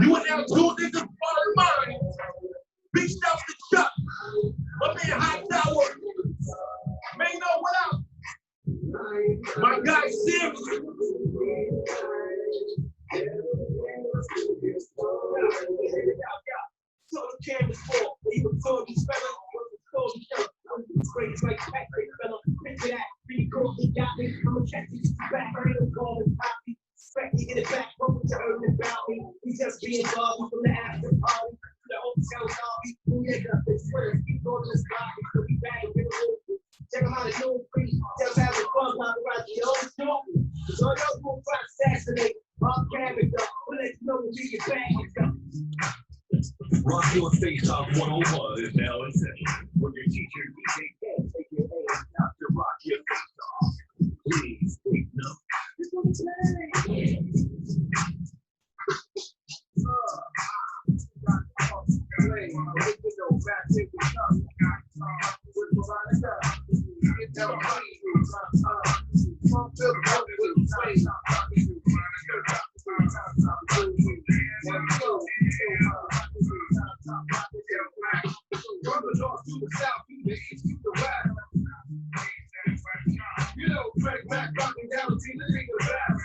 You are now tuned into Sparring Minds. Big shout to Chuck, my man Hightower. May know what up. My guy Sammy. So the cameras fall, even told you spell it, great like Patrick fella, picture that, really cool, he got me, I'ma catch you back, I ain't call him Poppy, smack me in the back, what you heard about me, we just being Bobby from the after party, to the hotel lobby, who nigga, this Twitter, keep going to this lobby, so we back and get a little, check them out, it's no free, just having fun, not around the old story, so y'all gonna try to assassinate, off character, we'll let you know when we get back, let's go. Rock Your Face Off 101 is now in session. When your teacher DJ can't take your hands out to rock your face off. Please take note. This one's you know, Craig Mack rocking down the team, the back.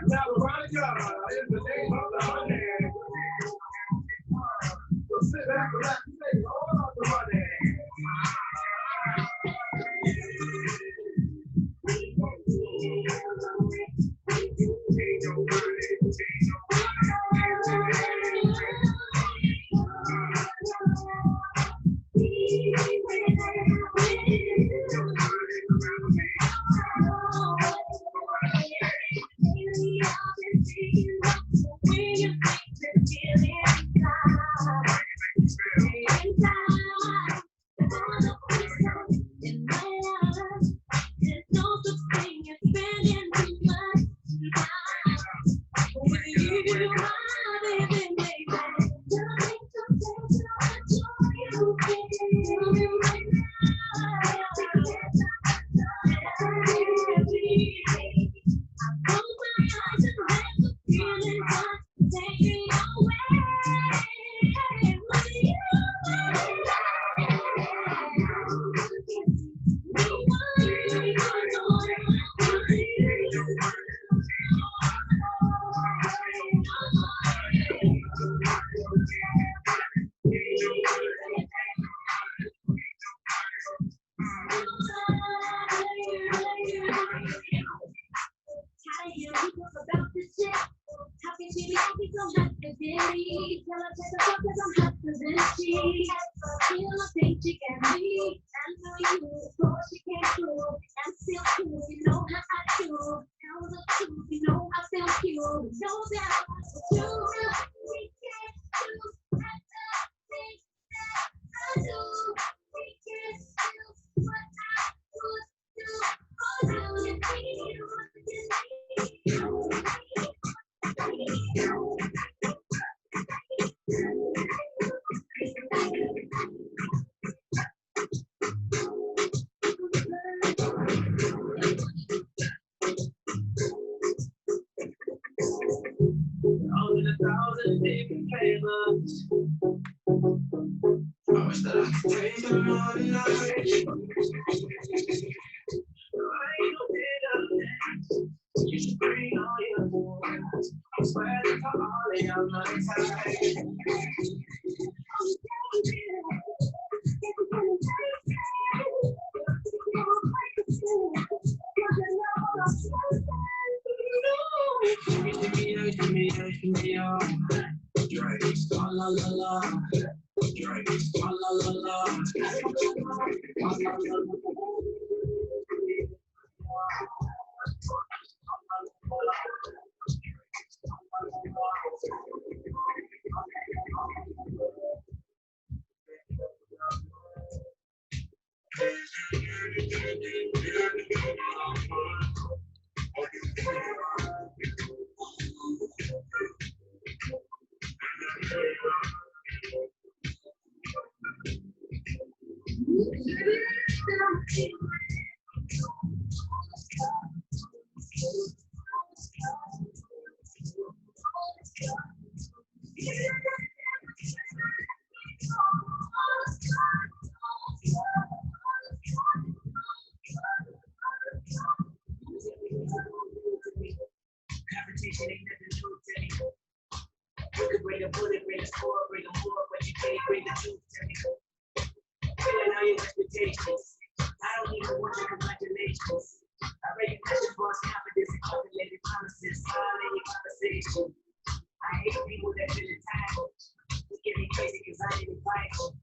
Now, Veronica is the name of the honey. So sit back, relax, and say, hold on the honey. Competition ain't nothing new to me. You could bring a bullet, bring a score, bring a more, but you can't bring the truth to me. Filling all your expectations. I don't even want your congratulations. I recognize your boss confidence and calculated promises. All in your conversation. I hate people that feel entitled. You get me crazy because I ain't entitled.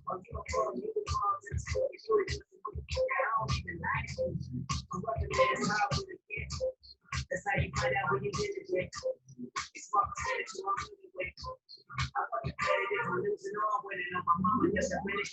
Or you don't call me, you can call to the store. You should have just I don't even like you. I'm working man's out with a kid. That's how you find out when you did it, Jake. It's my percentage, so I'm really wait. I'm fucking petty, if I'm losing or winning on my mama, yes, I'm winning.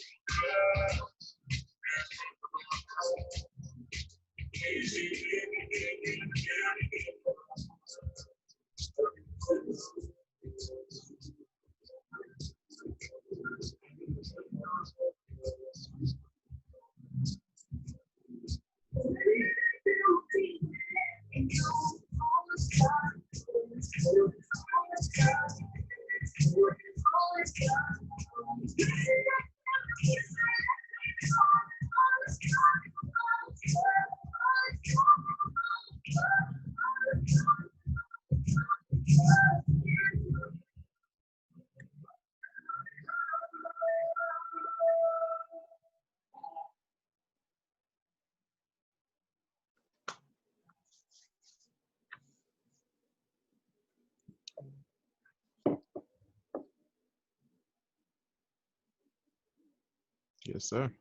Yes, sir.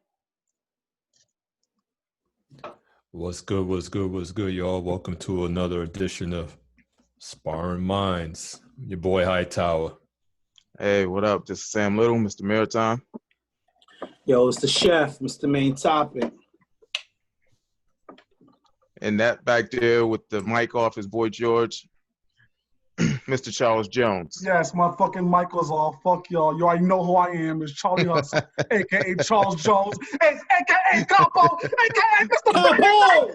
What's good, y'all? Welcome to another edition of Sparring Minds. Your boy Hightower. Hey, what up? This is Sam Little, Mr. Maritime. Yo, it's the chef, Mr. Main Topic. And that back there with the mic off is Boy George, Mr. Charles Jones. Yes, my fucking Michael's off. Fuck y'all. You already know who I am. It's Charlie Hudson, a.k.a. Charles Jones, a.k.a. Capo, a.k.a. Mr. Capo!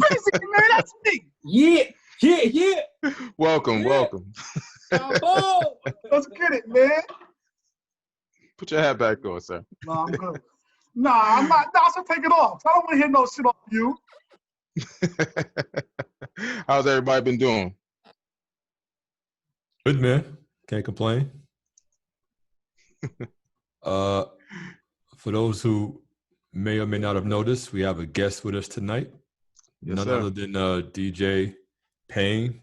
Basically, man, that's me. Yeah. Welcome. Capo! Let's get it, man. Put your hat back on, sir. Nah, I'm good. Nah, I'm not. Nah, so take it off. I don't want to hear no shit off you. How's everybody been doing? Good, man. Can't complain. For those who may or may not have noticed, we have a guest with us tonight. Yes, None sir. other than DJ Payne.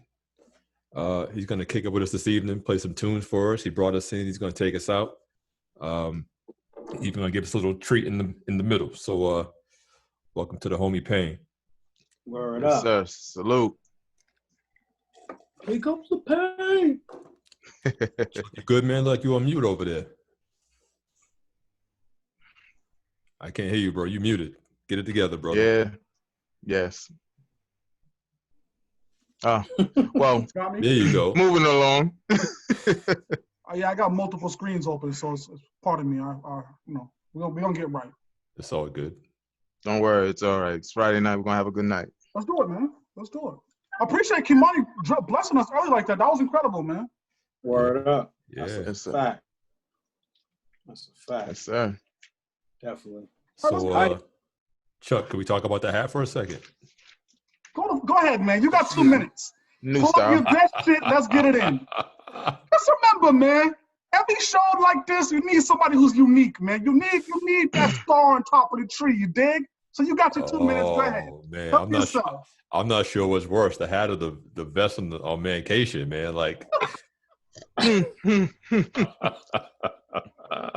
He's going to kick it with us this evening, play some tunes for us. He brought us in. He's going to take us out. He's going to give us a little treat in the middle. So welcome to the homie Payne. Word Yes, up. sir. Salute. Here comes the pain. You good, man? Like you on mute over there. I can't hear you, bro. You muted. Get it together, brother. Yeah. Yes. Well, Got me? There you go. moving along. Yeah, I got multiple screens open, so it's pardon me. We're gonna get right. It's all good. Don't worry, it's all right. It's Friday night. We're gonna have a good night. Let's do it, man. Let's do it. I appreciate Kimani blessing us early like that. That was incredible, man. Word up. Yeah. That's a Yes, sir. fact. That's a fact. Yes, sir. Definitely. So, Chuck, can we talk about the hat for a second? Go ahead, man. You got 2 minutes. New Pull up style. your best shit. Let's get it in. Just remember, man. Every show like this, you need somebody who's unique, man. You need that star on top of the tree. You dig? So you got your 2 minutes. Go ahead. Man, Help yourself. I'm not sure what's worse, the hat or the vest on Mancation, man. Like,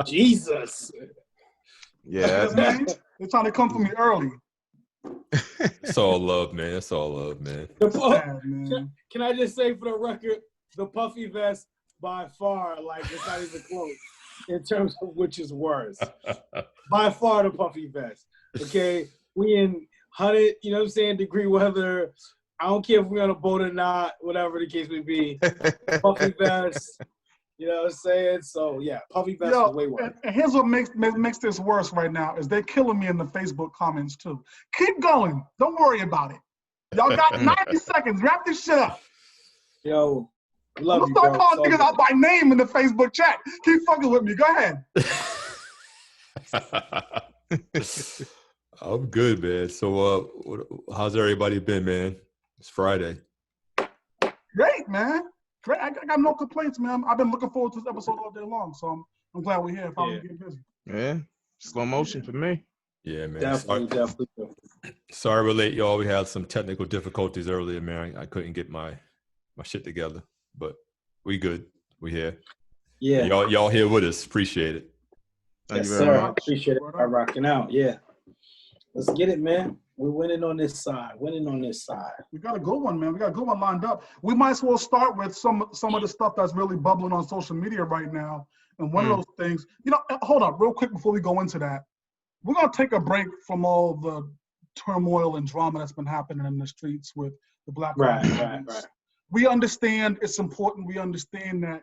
Jesus. Yeah. Man, they're trying to come for me early. it's all love, man. It's all love, man. Sad, man. Can I just say for the record, the puffy vest by far, like it's not even close in terms of which is worse. By far the puffy vest. Okay, we in 100, you know what I'm saying, degree weather. I don't care if we're on a boat or not, whatever the case may be. Puffy vest, you know what I'm saying? So yeah, puffy vest is way worse. And here's what makes this worse right now is they're killing me in the Facebook comments too. Keep going. Don't worry about it. Y'all got 90 seconds. Wrap this shit up. Yo, We love you, start bro. calling niggas out by name in the Facebook chat. Keep fucking with me. Go ahead. I'm good, man. So, how's everybody been, man? It's Friday. Great, man. Great. I got no complaints, man. I've been looking forward to this episode all day long, so I'm glad we're here. Probably getting busy. Yeah, slow motion for me. Yeah, man. Definitely. Sorry we're late, y'all. We had some technical difficulties earlier, man. I couldn't get my shit together, but we good. We here. Yeah. Y'all here with us. Appreciate it. Thank Yes, you sir. very I much. appreciate it by rocking out. Yeah. Let's get it, man. We're winning on this side. We got a good one, man. We got a good one lined up. We might as well start with some of the stuff that's really bubbling on social media right now. And one of those things, hold up real quick before we go into that. We're going to take a break from all the turmoil and drama that's been happening in the streets with the Black Lives Matter. Right. We understand it's important. We understand that,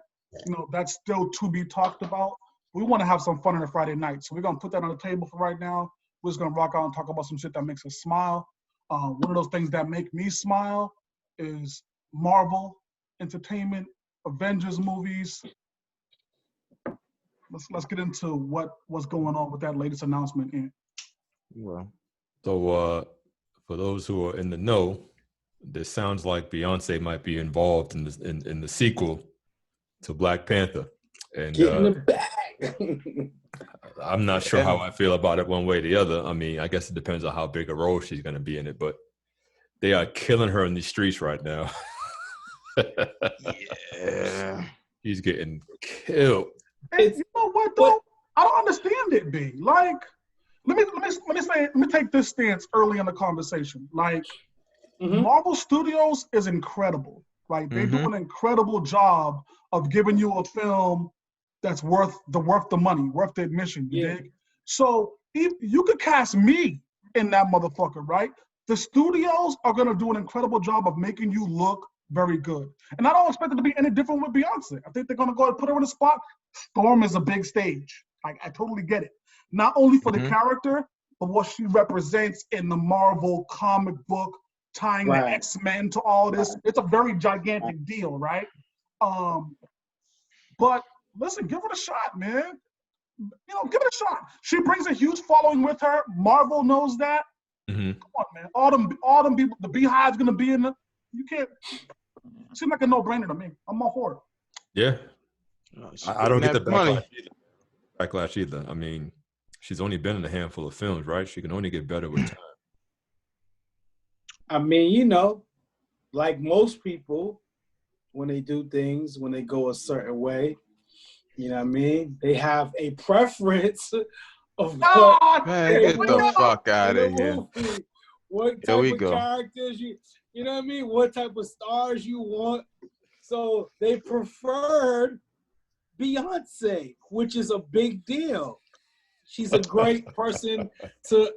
that's still to be talked about. We want to have some fun on a Friday night. So we're going to put that on the table for right now. We're just going to rock out and talk about some shit that makes us smile. One of those things that make me smile is Marvel Entertainment, Avengers movies. Let's get into what's going on with that latest announcement. Well, So, for those who are in the know, this sounds like Beyonce might be involved in the sequel to Black Panther. And Get in the bag. I'm not sure how I feel about it one way or the other. I mean, I guess it depends on how big a role she's going to be in it, but they are killing her in the streets right now. yeah. He's getting killed. And you know what though? I don't understand it, B. Like, let me take this stance early in the conversation. Like, Marvel Studios is incredible. Like, they do an incredible job of giving you a film that's worth the money, worth the admission. You dig? So if you could cast me in that motherfucker, right? The studios are gonna do an incredible job of making you look very good. And I don't expect it to be any different with Beyonce. I think they're gonna go and put her in a spot. Storm is a big stage. I totally get it. Not only for the character, but what she represents in the Marvel comic book, tying the X-Men to all this. It's a very gigantic deal, right? But listen, give it a shot, man. Give it a shot. She brings a huge following with her. Marvel knows that. Come on, man. All them people, the Beehive's gonna be in it. You can't. Seems like a no-brainer to me. I'm all for it. Yeah. I don't get the money. backlash either. I mean, she's only been in a handful of films, right? She can only get better with time. I mean, like most people, when they do things, when they go a certain way, you know what I mean? They have a preference of what Man, get the fuck out of here. What type of characters you know what I mean? What type of stars you want. So they preferred Beyonce, which is a big deal. She's a great person to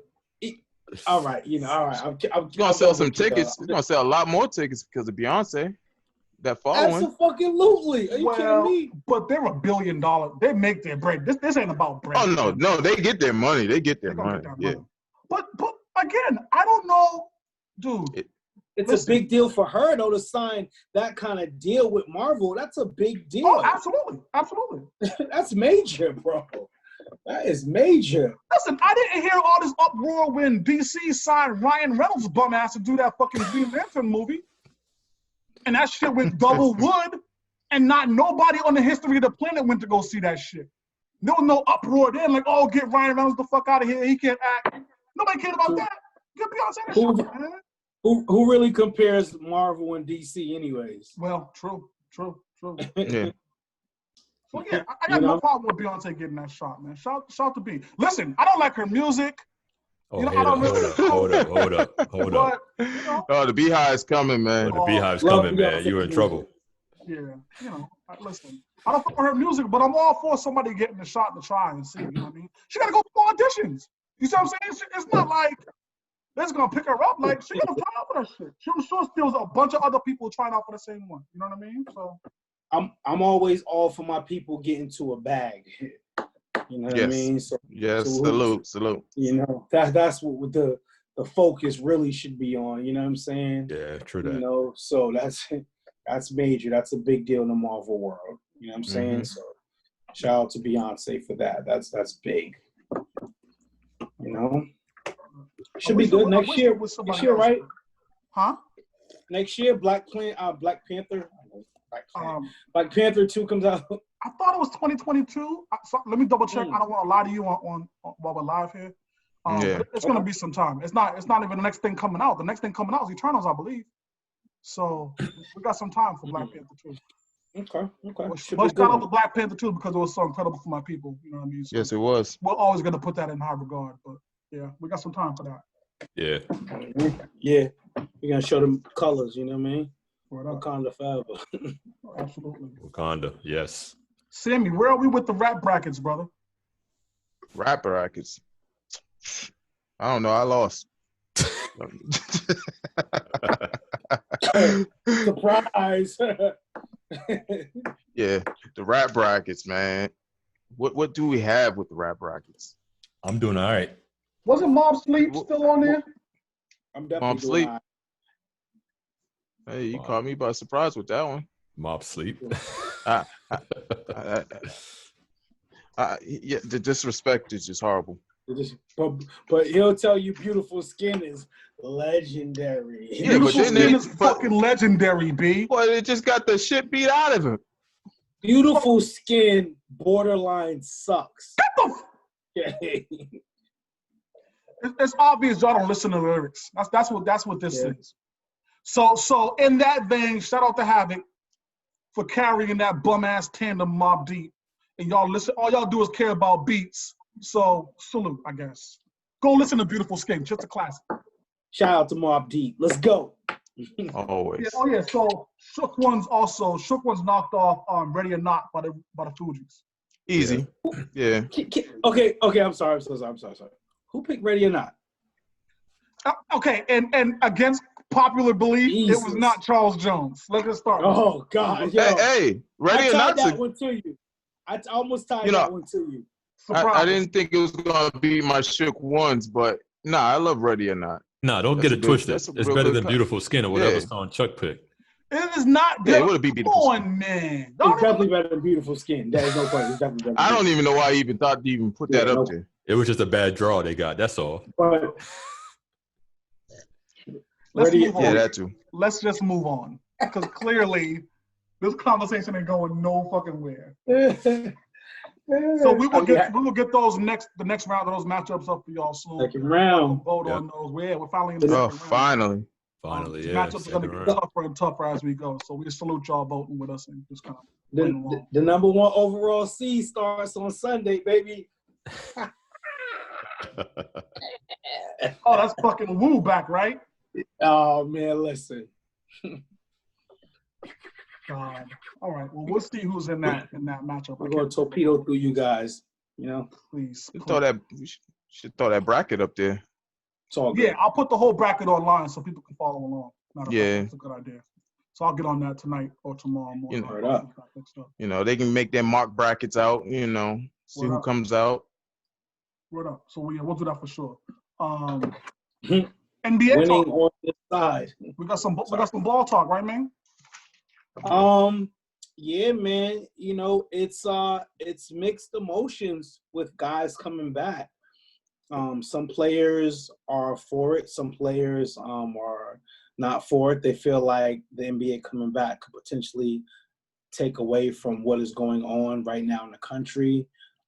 all right, all right. I'm gonna sell some tickets. You're gonna sell a lot more tickets because of Beyonce. That following. Absolutely. Are you kidding me? But they're $1 billion. They make their bread. This ain't about bread. Oh no, they get their money. They get their money. Yeah. But again, I don't know, dude. It's a big deal for her though to sign that kind of deal with Marvel. That's a big deal. Oh, absolutely. That's major, bro. That is major. Listen, I didn't hear all this uproar when DC signed Ryan Reynolds' bum ass to do that fucking Green Lantern movie. And that shit went double wood, and not nobody on the history of the planet went to go see that shit. There was no uproar then, like, oh, get Ryan Reynolds the fuck out of here. He can't act. Nobody cared about that. Get Beyonce that shit, man. Who really compares Marvel and DC anyways? Well, true. Yeah. So yeah, I got no problem with Beyonce getting that shot, man. Shout to B. Listen, I don't like her music. Oh, hold up. But, Oh, the Beehive's coming, man. The Beehive's coming, man. You're in trouble. Yeah, listen. I don't fuck with her music, but I'm all for somebody getting a shot to try and see. You know what I mean? She gotta go for auditions. You see what I'm saying? It's not like they're just gonna pick her up. Like she gonna try out for that shit. I'm sure there's a bunch of other people trying out for the same one. You know what I mean? So I'm always all for my people getting to a bag. You know what I mean? So salute. That's what the focus really should be on. You know what I'm saying? Yeah, true that. So that's That's major. That's a big deal in the Marvel world. You know what I'm saying? So shout out to Beyonce for that. That's big. You know? Should be good next year. Next year, right? Huh? Next year, Black Panther. Black Panther 2 comes out. I thought it was 2022. Let me double check. I don't want to lie to you on while we're live here. But it's gonna be some time. It's not even the next thing coming out. The next thing coming out is Eternals, I believe. So we got some time for Black Panther 2. Okay. But shout out to Black Panther 2 because it was so incredible for my people. You know what I mean? So Yes, it was. we're always gonna put that in high regard. But yeah, we got some time for that. Yeah. Yeah. You're gonna show them colors, you know what I mean? Wakanda forever. Absolutely. Wakanda, yes. Sammy, where are we with the rap brackets, brother? Rap brackets. I don't know. I lost. Surprise. Yeah, the rap brackets, man. What do we have with the rap brackets? I'm doing all right. Wasn't Mob Sleep still on there? I'm definitely Mob Sleep. doing Hey, you caught me by surprise with that one. Mob Sleep. Yeah, the disrespect is just horrible. But he'll tell you beautiful skin is legendary. Yeah, but Beautiful then Skin is fucking legendary, B. Well, it just got the shit beat out of him. Beautiful Skin borderline sucks. It's obvious y'all don't listen to the lyrics. That's what this is. So in that vein, shout out to Havoc for carrying that bum ass tandem Mob Deep. And y'all listen, all y'all do is care about beats. So salute, I guess. Go listen to Beautiful Skin, just a classic. Shout out to Mob Deep. Let's go. Always. Yeah, so Shook One's knocked off Ready or Not by the Fugees. Easy. Yeah. Okay, I'm sorry. I'm so sorry. Who picked Ready or Not? Okay, and against popular belief, it was not Charles Jones. Let's just start. Oh God, yo. Hey, Ready or Not. that one to you. I almost tied that one to you. I didn't think it was gonna be my Shook Ones, but I love Ready or Not. Nah, don't get it twisted. It's better than Beautiful Skin or whatever song Chuck picked. It is not good. Yeah, it would be Beautiful Skin. Man. It's definitely better than Beautiful Skin. That is no question. It's definitely better. I don't even know why I even thought to even put that up there. It was just a bad draw they got. That's all. But let's move on. Yeah, that too. Let's just move on because clearly this conversation ain't going no fucking where. So we will get those the next round of those matchups up for y'all soon. Second round. Vote on those. We're finally in the second round. Finally, yeah. Matchups are going to get tougher and tougher as we go. So we just salute y'all voting with us and just kind of the number one overall seed starts on Sunday, baby. Oh, that's fucking Woo back, right? Oh man, listen. God. All right. Well, we'll see who's in that matchup. We're going to torpedo through you guys. You know, please. We should throw that bracket up there. It's all good. Yeah, I'll put the whole bracket online so people can follow along. It's a good idea. So I'll get on that tonight or tomorrow morning. They can make their mock brackets out. See who comes out. Word up. So we'll do that for sure. NBA winning talk. On this side. We got some ball talk, right, man? Yeah, man. It's mixed emotions with guys coming back. Some players are for it. Some players are not for it. They feel like the NBA coming back could potentially take away from what is going on right now in the country,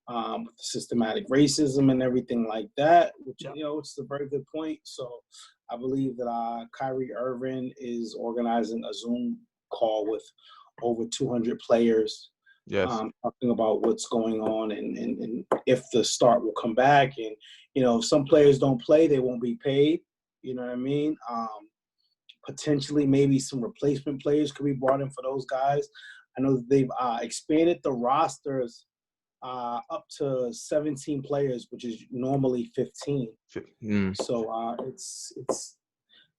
with systematic racism and everything like that, which, it's a very good point. So I believe that Kyrie Irving is organizing a Zoom call with over 200 players, talking about what's going on and if the start will come back. And, if some players don't play, they won't be paid. You know what I mean? Potentially maybe some replacement players could be brought in for those guys. I know that they've expanded the rosters up to 17 players, which is normally 15. So it's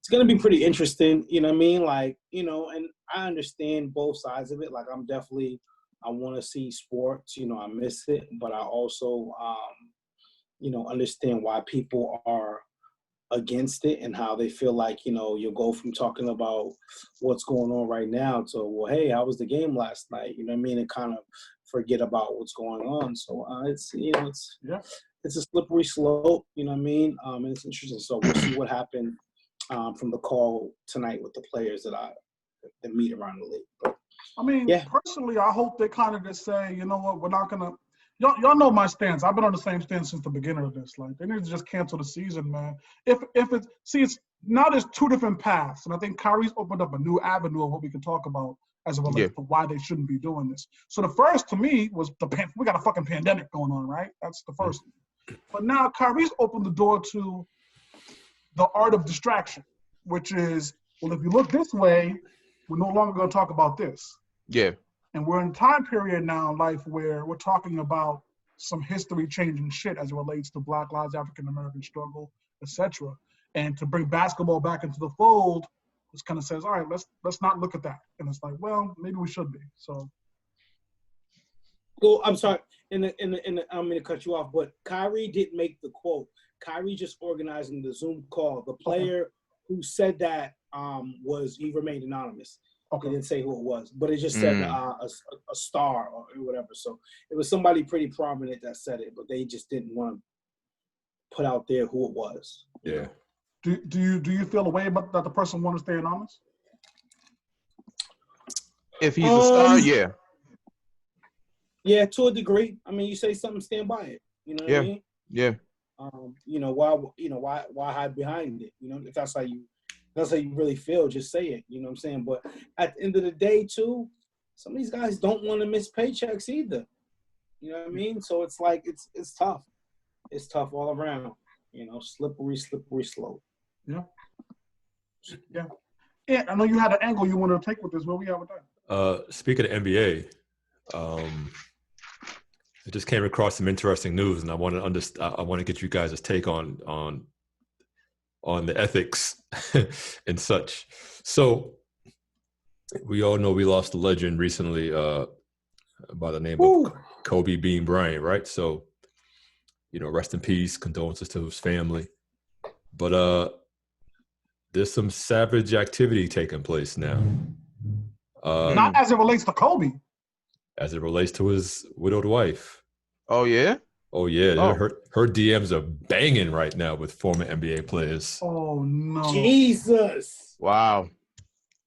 going to be pretty interesting. You know what I mean? Like, and I understand both sides of it. Like, I want to see sports. I miss it, but I also, understand why people are against it and how they feel like, you'll go from talking about what's going on right now to, well, hey, how was the game last night? You know what I mean? And kind of forget about what's going on. So it's a slippery slope, you know what I mean? And it's interesting. So we'll see what happened from the call tonight with the players that meet around the league. But, I mean, personally, I hope they kind of just say, you know what, we're not gonna. Y'all know my stance. I've been on the same stance since the beginning of this. Like, they need to just cancel the season, man. It's now there's two different paths, and I think Kyrie's opened up a new avenue of what we can talk about as it relates to why they shouldn't be doing this. So the first, to me, was we got a fucking pandemic going on, right? That's the first. But now Kyrie's opened the door to the art of distraction, which is, well, if you look this way, we're no longer going to talk about this. Yeah. And we're in a time period now in life where we're talking about some history-changing shit as it relates to Black lives, African-American struggle, etc. And to bring basketball back into the fold, just kind of says, all right, let's not look at that. And it's like, well, maybe we should be. So. Well, I'm sorry, I'm going to cut you off, but Kyrie didn't make the quote. Kyrie just organizing the Zoom call. The player who said that he remained anonymous. Okay. It didn't say who it was, but it just said a star or whatever. So it was somebody pretty prominent that said it, but they just didn't want to put out there who it was. Yeah. Do you feel a way about that the person want to stay anonymous? If he's a star, yeah. Yeah, to a degree. I mean, you say something, stand by it. You know what I mean? Yeah. Why hide behind it? If that's how you really feel, just say it. You know what I'm saying? But at the end of the day, too, some of these guys don't want to miss paychecks either. You know what I mean? So it's like it's tough. It's tough all around. Slippery slope. Yeah. Yeah. Yeah, I know you had an angle you wanted to take with this. Where we at with that? Speaking of NBA, I just came across some interesting news, and I want to get you guys' take on the ethics and such. So we all know we lost a legend recently by the name of Kobe Bean Bryant, right? So, rest in peace, condolences to his family. But there's some savage activity taking place now. Not as it relates to Kobe. As it relates to his widowed wife. Oh, yeah? Oh, yeah. Oh. Her DMs are banging right now with former NBA players. Oh, no. Jesus. Wow.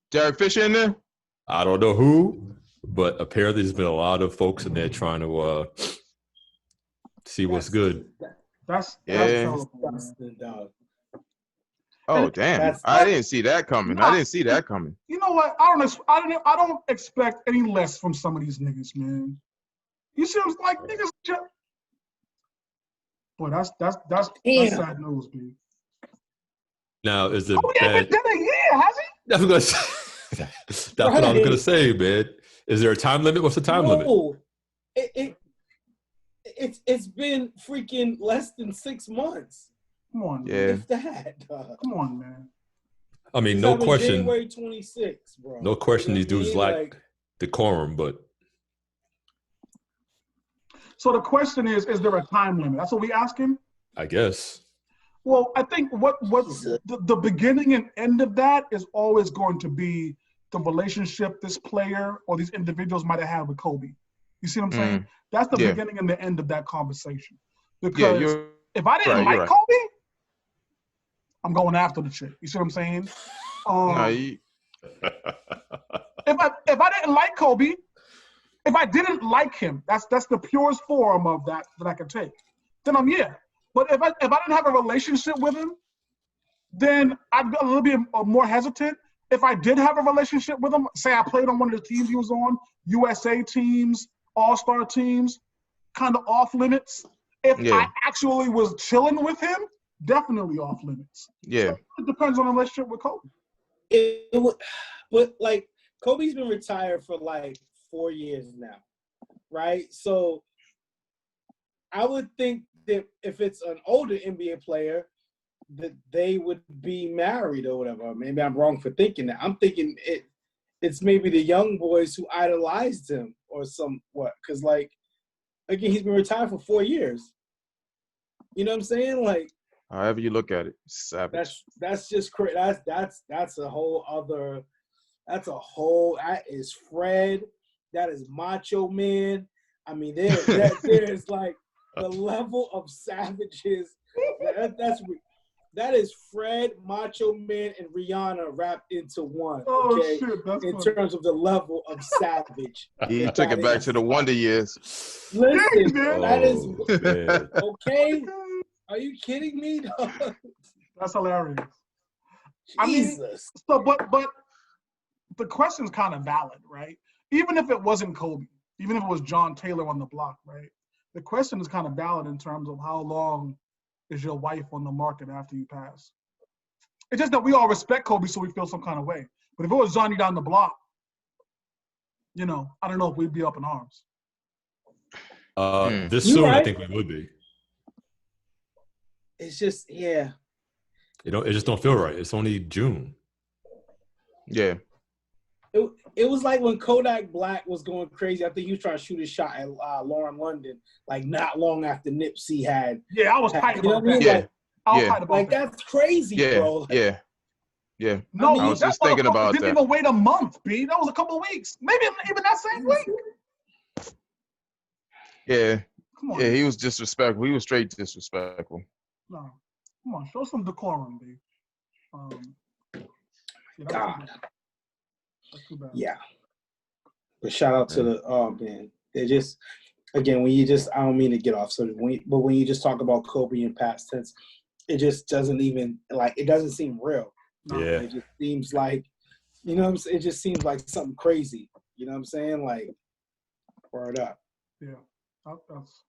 Derek Fisher in there? I don't know who, but apparently there's been a lot of folks in there trying to see what's good. That's oh, damn. I didn't see that coming. I didn't see that coming. You know what? I don't expect any less from some of these niggas, man. You see what I'm like, niggas. Boy, that's sad news, dude. Now, is it bad? Been dead a year, has he? That's what I was gonna say, man. Is there a time limit? What's the time limit? It's been freaking less than 6 months. Come on, yeah. If that, come on, man. I mean, no question. January 26th, bro. No question, these dudes like decorum, but. So the question is there a time limit? That's what we asking? I guess. Well, I think what the beginning and end of that is always going to be the relationship this player or these individuals might have had with Kobe. You see what I'm saying? That's the beginning and the end of that conversation. Because if I didn't like Kobe, I'm going after the chick. You see what I'm saying? If I didn't like Kobe, if I didn't like him, that's the purest form of that I can take. Then But if I didn't have a relationship with him, then I'd be a little bit more hesitant. If I did have a relationship with him, say I played on one of the teams he was on, USA teams, All-Star teams, kind of off limits. If I actually was chilling with him, definitely off limits. Yeah. So it depends on the relationship with Kobe. But Kobe's been retired for 4 years now, right? So I would think that if it's an older NBA player, that they would be married or whatever. Maybe I'm wrong for thinking that. I'm thinking it's maybe the young boys who idolized him or because again, he's been retired for 4 years. You know what I'm saying? However you look at it, savage. That's just crazy. That's a whole other. That is Fred. That is Macho Man. I mean, there's like the level of savages. That is Fred, Macho Man, and Rihanna wrapped into one. Okay, shit, that's in funny. terms of the level of savage. He took it back to the Wonder Years. Listen, that is man. okay. Are you kidding me? That's hilarious. Jesus. So, but the question's kind of valid, right? Even if it wasn't Kobe, even if it was John Taylor on the block, right? The question is kind of valid in terms of how long is your wife on the market after you pass. It's just that we all respect Kobe, so we feel some kind of way. But if it was Johnny down the block, I don't know if we'd be up in arms. This soon, I think we would be. It's just, yeah. It just don't feel right. It's only June. Yeah. It was like when Kodak Black was going crazy. I think he was trying to shoot a shot at Lauren London, like not long after Nipsey had. Yeah, I was hyped about that. Yeah. I was hyped about that. That's crazy, bro. Yeah. No, I was just thinking about didn't even wait a month, B. That was a couple of weeks. Maybe even that same week. Yeah. Come on. Yeah, he was disrespectful. He was straight disrespectful. No. Come on, show some decorum, B. God. That's too bad. Yeah. But shout out to man. They just, again, when you just, I don't mean to get off, but when you just talk about Kobe in past tense, it just doesn't even, it doesn't seem real. Yeah. It just seems like, what I'm saying? It just seems like something crazy. You know what I'm saying? Like, word up. Yeah. That's...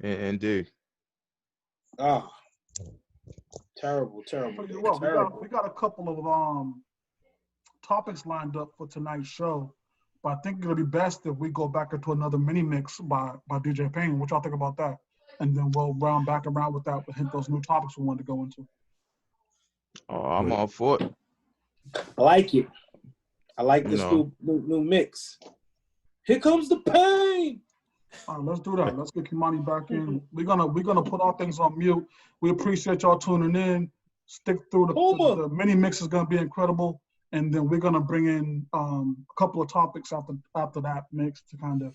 Indeed. Oh. Terrible. Well, we got a couple of topics lined up for tonight's show, but I think it'll be best if we go back into another mini mix by DJ Payne. What y'all think about that? And then we'll round back around with that, hit those new topics we wanted to go into. Oh, I'm all for it. I like it. I like this new mix. Here comes the pain. All right, let's do that. Let's get Kimani back in. We're gonna put all things on mute. We appreciate y'all tuning in. Stick through the mini mix is gonna be incredible, and then we're gonna bring in a couple of topics after that mix to kind of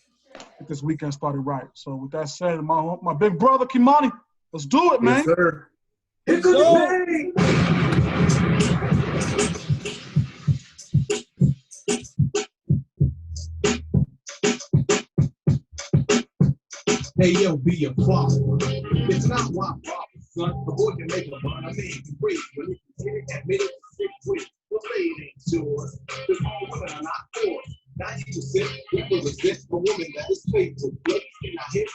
get this weekend started right. So with that said, my big brother Kimani, let's do it, man. Yes, sir. Here comes the pain. Hey, yo, be a father. It's not why father, son. A boy can make a bun. I mean, you breathe. When you can get it, admit it, stick with. Well, say it ain't yours. Because all women are not yours. 90% people resist a woman that is faithful. Look, can I hear it?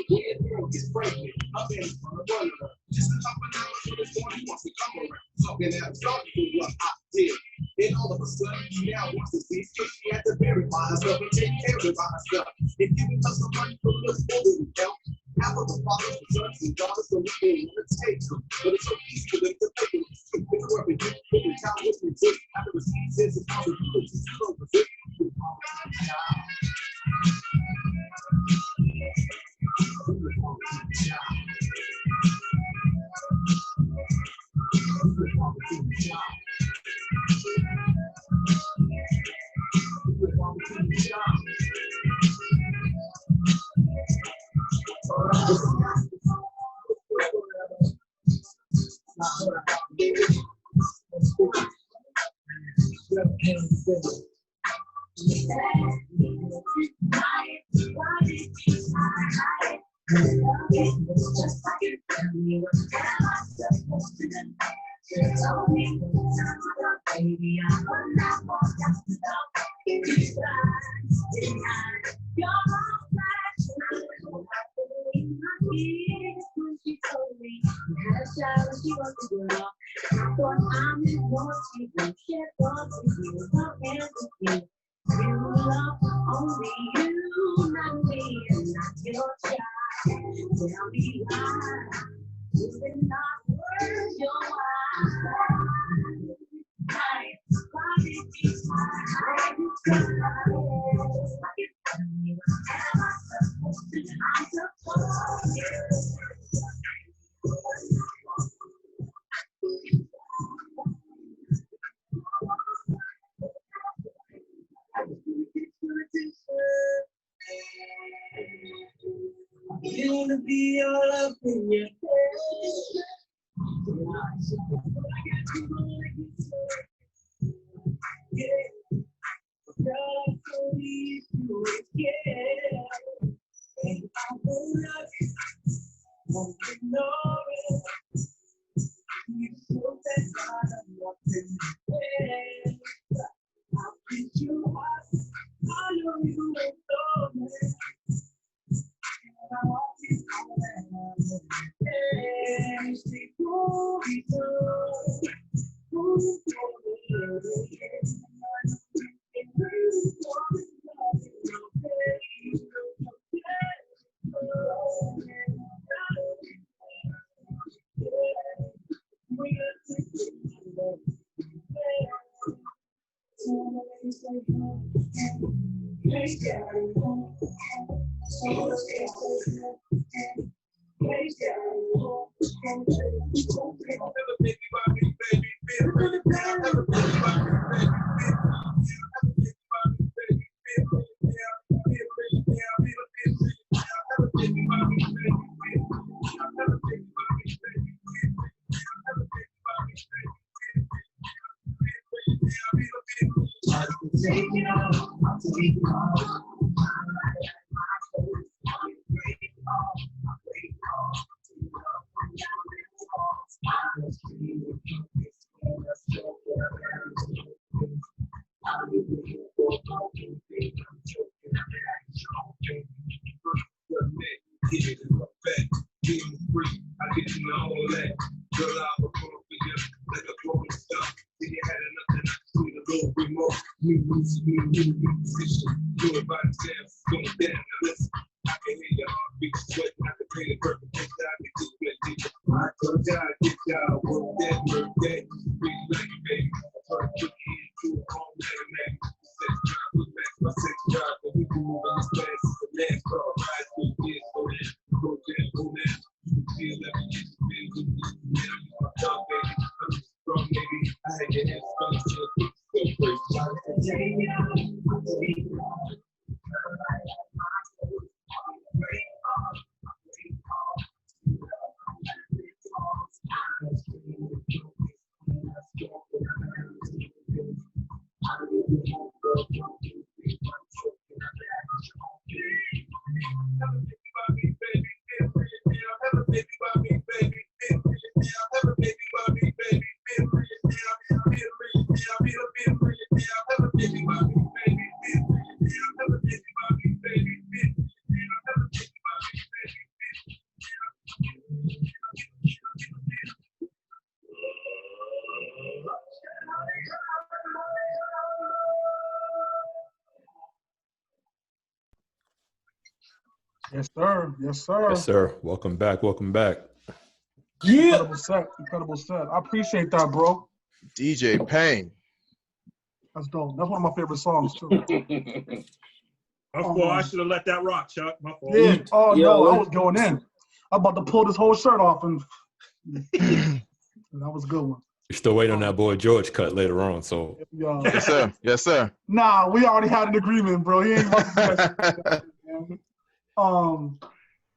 When a girl gets pregnant, I'm in front of one of her. Just a couple of hours for this one, he wants to come around. Talking out, starting with what I did. And all of a sudden, he now wants to see if she had to bury by herself and take care of it by herself. If you can touch the money from this woman, help. Half of the fathers, the sons, and daughters, so we can want to take them. But it's so easy for them to take them. If you work with you, if you count with me, just after the sense of responsibility, you don't resist. You wanna be all up in your head. Yeah, God told me to yeah. And I will not ignore it. You so that I'm up in your head. I'll beat you up. I know you won't know me. I want you to hey, stay cool, be good. Cool, Yes, sir. Yes, sir. Yes, sir. Welcome back. Welcome back. Yeah. Incredible set. Incredible set. I appreciate that, bro. DJ Payne. That's dope. That's one of my favorite songs too. My fault. I should have let that rock, Chuck. My fault. Yeah. Oh Yo, no, I was going in. I'm about to pull this whole shirt off, and that was a good one. You're still waiting on that boy George cut later on. So Yeah. Yes, sir. Yes, sir. Nah, we already had an agreement, bro. He ain't about to do that shit.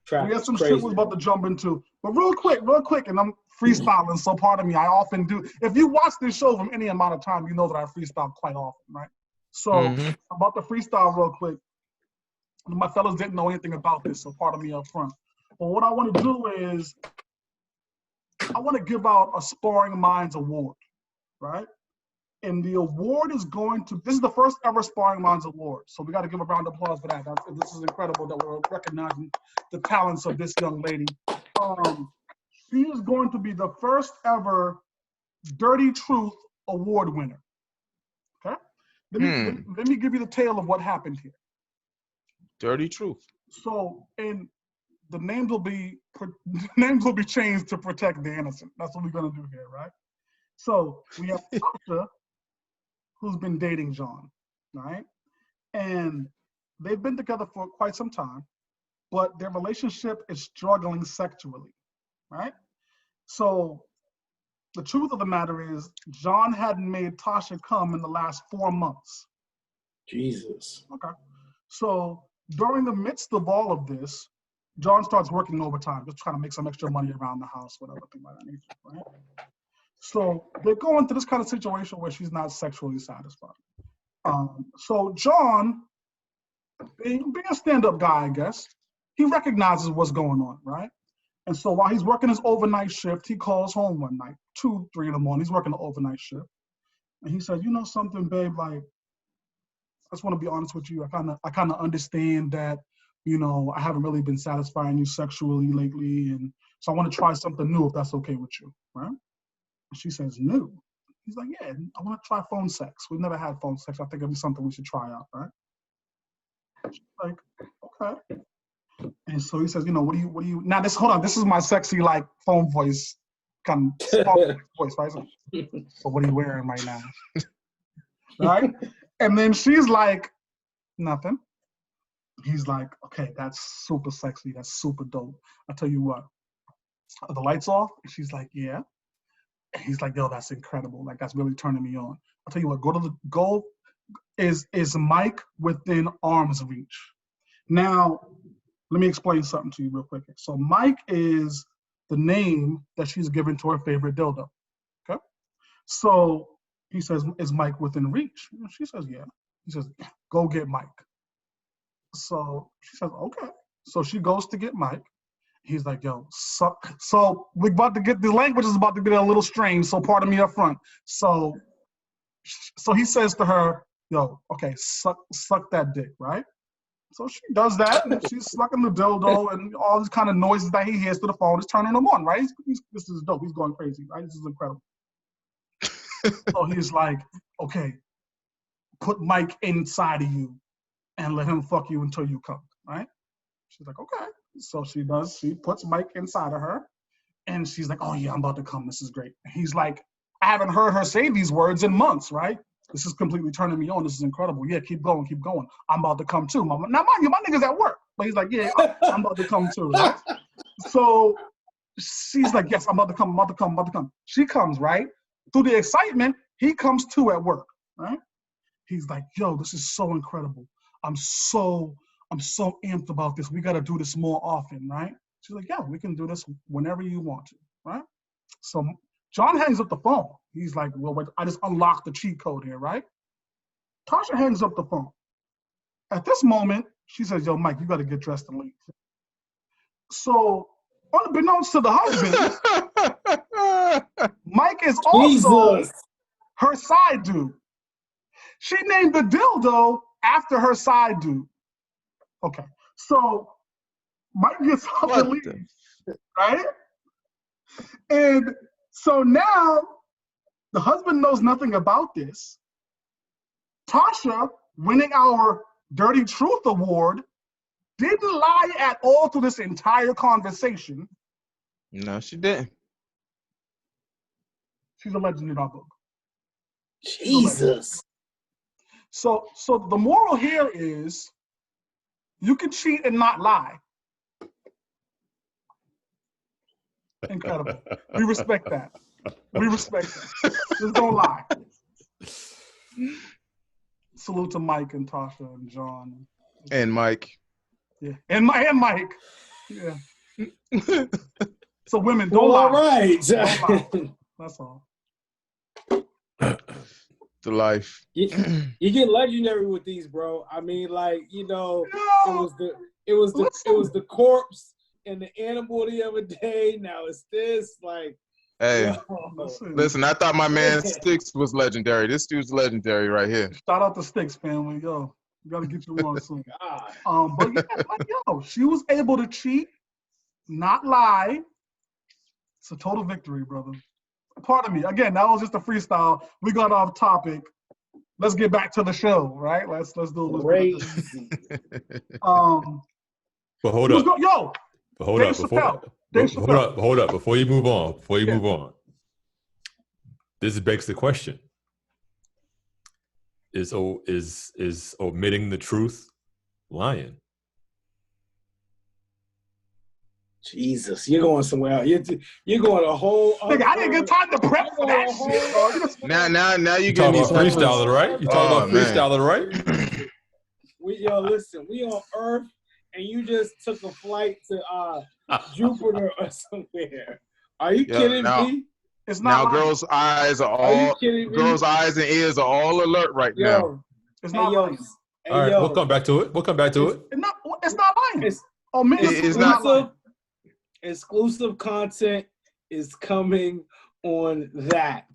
Trap We had is some crazy. shit we was about to jump into. But real quick, and I'm freestyling, so pardon me, I often do. If you watch this show from any amount of time, you know that I freestyle quite often, right? So I'm about to freestyle real quick. My fellas didn't know anything about this, so pardon me up front. But what I want to do is I want to give out a Sparring Minds award, right? And the award is this is the first ever Sparring Minds award. So we got to give a round of applause for that. This is incredible that we're recognizing the talents of this young lady. She is going to be the first ever Dirty Truth award winner. Okay? Let me give you the tale of what happened here. Dirty Truth. So, and the names will be changed to protect the innocent. That's what we're gonna do here, right? So we have Tasha, who's been dating John, right? And they've been together for quite some time, but their relationship is struggling sexually, right? So the truth of the matter is, John hadn't made Tasha come in the last 4 months. Jesus. Okay. So during the midst of all of this, John starts working overtime, just trying to make some extra money around the house, whatever thing like that nature, right? So they're going through this kind of situation where she's not sexually satisfied. So John, being a stand-up guy, I guess, he recognizes what's going on, right? And so while he's working his overnight shift, he calls home one night, 2, 3 in the morning. He's working the overnight shift. And he said, you know something, babe, like, I just want to be honest with you. I kind of understand that, you know, I haven't really been satisfying you sexually lately. And so I want to try something new if that's okay with you, right? And she says, new. He's like, yeah, I want to try phone sex. We've never had phone sex. I think it'd be something we should try out, right? She's like, okay. And so he says, you know, what do you, now this, hold on, this is my sexy, like, phone voice, kind of small voice, right? So what are you wearing right now? Right? And then she's like, nothing. He's like, okay, that's super sexy. That's super dope. I'll tell you what, are the lights off? And she's like, yeah. And he's like, yo, that's incredible. Like, that's really turning me on. I'll tell you what, go is Mike within arm's reach. Now, let me explain something to you real quick. So Mike is the name that she's given to her favorite dildo, okay? So he says, is Mike within reach? She says, yeah. He says, go get Mike. So she says, okay. So she goes to get Mike. He's like, yo, so we're about to get, the language is about to get a little strange, so pardon me up front. So he says to her, yo, okay, suck that dick, right? So she does that, and she's sucking the dildo, and all these kind of noises that he hears through the phone is turning him on, right? This is dope. He's going crazy, right? This is incredible. So he's like, okay, put Mike inside of you and let him fuck you until you come, right? She's like, okay. So she puts Mike inside of her, and she's like, oh yeah, I'm about to come. This is great. And he's like, I haven't heard her say these words in months, right? This is completely turning me on. This is incredible. Yeah, keep going, keep going. I'm about to come too. Now, mind you, my nigga's at work. But he's like, yeah, I'm about to come too, right? So she's like, yes, I'm about to come. She comes, right? Through the excitement, he comes too at work, right? He's like, yo, this is so incredible. I'm so amped about this. We got to do this more often, right? She's like, yeah, we can do this whenever you want to, right? So John hangs up the phone. He's like, well, wait, I just unlocked the cheat code here, right? Tasha hangs up the phone. At this moment, she says, yo, Mike, you got to get dressed and leave. So, unbeknownst to the husband, Mike is also her side dude. She named the dildo after her side dude. Okay, so Mike gets up and leaves, right? And so now the husband knows nothing about this. Tasha, winning our Dirty Truth Award, didn't lie at all through this entire conversation. No, she didn't. She's a legend in our book. Jesus. So the moral here is you can cheat and not lie. Incredible. We respect that. Just don't lie. Salute to Mike and Tasha and John. And Mike. Yeah. And Mike. Yeah. So women, don't lie. All right. Don't lie. That's all. The life. You get legendary with these, bro. I mean, like, you know, it was the corpse and the animal the other day. Now it's this, like. Hey, listen, I thought my man Sticks was legendary. This dude's legendary right here. Shout out to Sticks family, yo. We gotta get you on soon. But yeah, like, yo, she was able to cheat, not lie. It's a total victory, brother. Pardon me. Again, that was just a freestyle. We got off topic. Let's get back to the show, right? Let's do a little crazy. But hold up. Yo. But hold up. Before you move on. This begs the question. Is omitting the truth lying? Jesus, you're going somewhere else. You're going a whole. Nigga, I didn't get time to prep for that shit. Now you talking about freestyling, right? You talking about freestyling, right? Listen, we on Earth, and you just took a flight to Jupiter or somewhere. Are you kidding me? It's not now girls' eyes are all girls' eyes and ears are all alert right now. It's not lying. All right, we'll come back to it. It's not lying. It's not lying. Exclusive content is coming on that.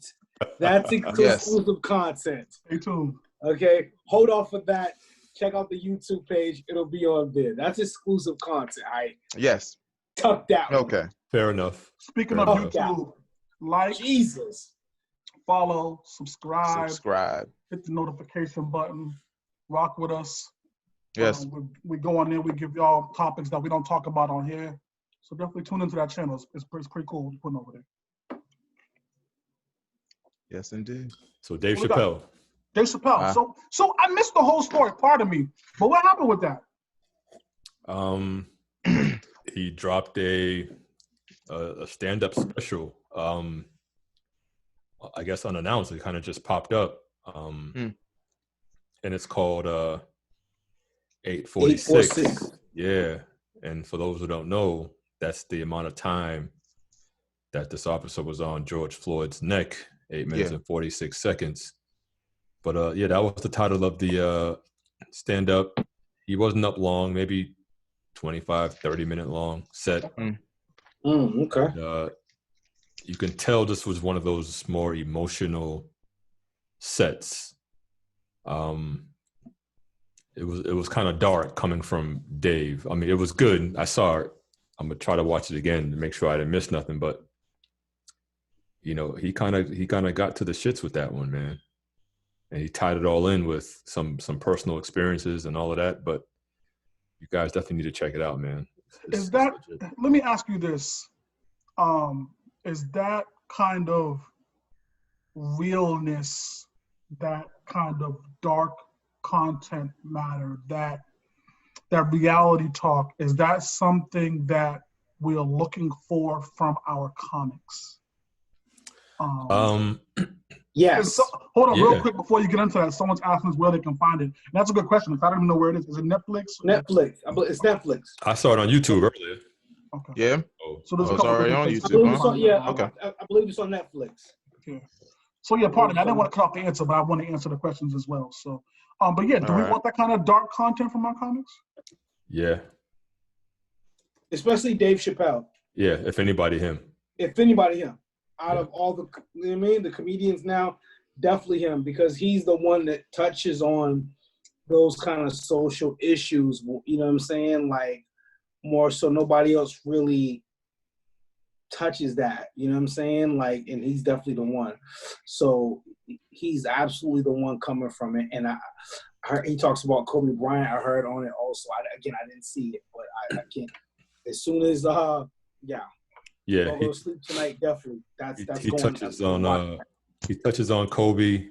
That's exclusive content. Stay tuned. Okay, hold off of that. Check out the YouTube page. It'll be on there. That's exclusive content. Yes. Tuck that one. Okay. Fair enough. Speaking of YouTube, like, follow, subscribe, hit the notification button, rock with us. Yes. We go on there, we give y'all topics that we don't talk about on here. So definitely tune into that channel. It's pretty cool what you're putting over there. Yes, indeed. So Dave Chappelle. Dave Chappelle. So I missed the whole story, pardon me. But what happened with that? He dropped a stand-up special. I guess unannounced. It kind of just popped up. And it's called 846. Yeah. And for those who don't know, that's the amount of time that this officer was on George Floyd's neck, 8 minutes and 46 seconds. But that was the title of the stand-up. He wasn't up long, maybe 25, 30-minute long set. Okay. You can tell this was one of those more emotional sets. It was kind of dark coming from Dave. I mean, it was good. I saw it. I'm gonna try to watch it again to make sure I didn't miss nothing. But he kind of got to the shits with that one, man. And he tied it all in with some personal experiences and all of that. But you guys definitely need to check it out, man. Let me ask you this. Is that kind of realness, that kind of dark content matter, that reality talk, is that something that we are looking for from our comics? Yes. So, hold on real quick before you get into that. Someone's asking us where they can find it. And that's a good question because I don't even know where it is. Is it Netflix? Netflix. It's Netflix. I saw it on YouTube earlier. Okay. Yeah. So there's it's already on YouTube. I believe it's on Netflix. Yeah. So pardon me. I didn't want to cut off the answer, but I want to answer the questions as well. So, but yeah, do we want that kind of dark content from our comics? Yeah. Especially Dave Chappelle. Yeah. If anybody, him. Out of all the comedians now, definitely him, because he's the one that touches on those kind of social issues. You know what I'm saying? Like, more so nobody else really touches that. You know what I'm saying? Like, and he's definitely the one. So he's absolutely the one coming from it. And I heard he talks about Kobe Bryant. I heard on it also. I didn't see it, but I can't. As soon as Yeah, go to sleep tonight. Definitely, he touches on Kobe.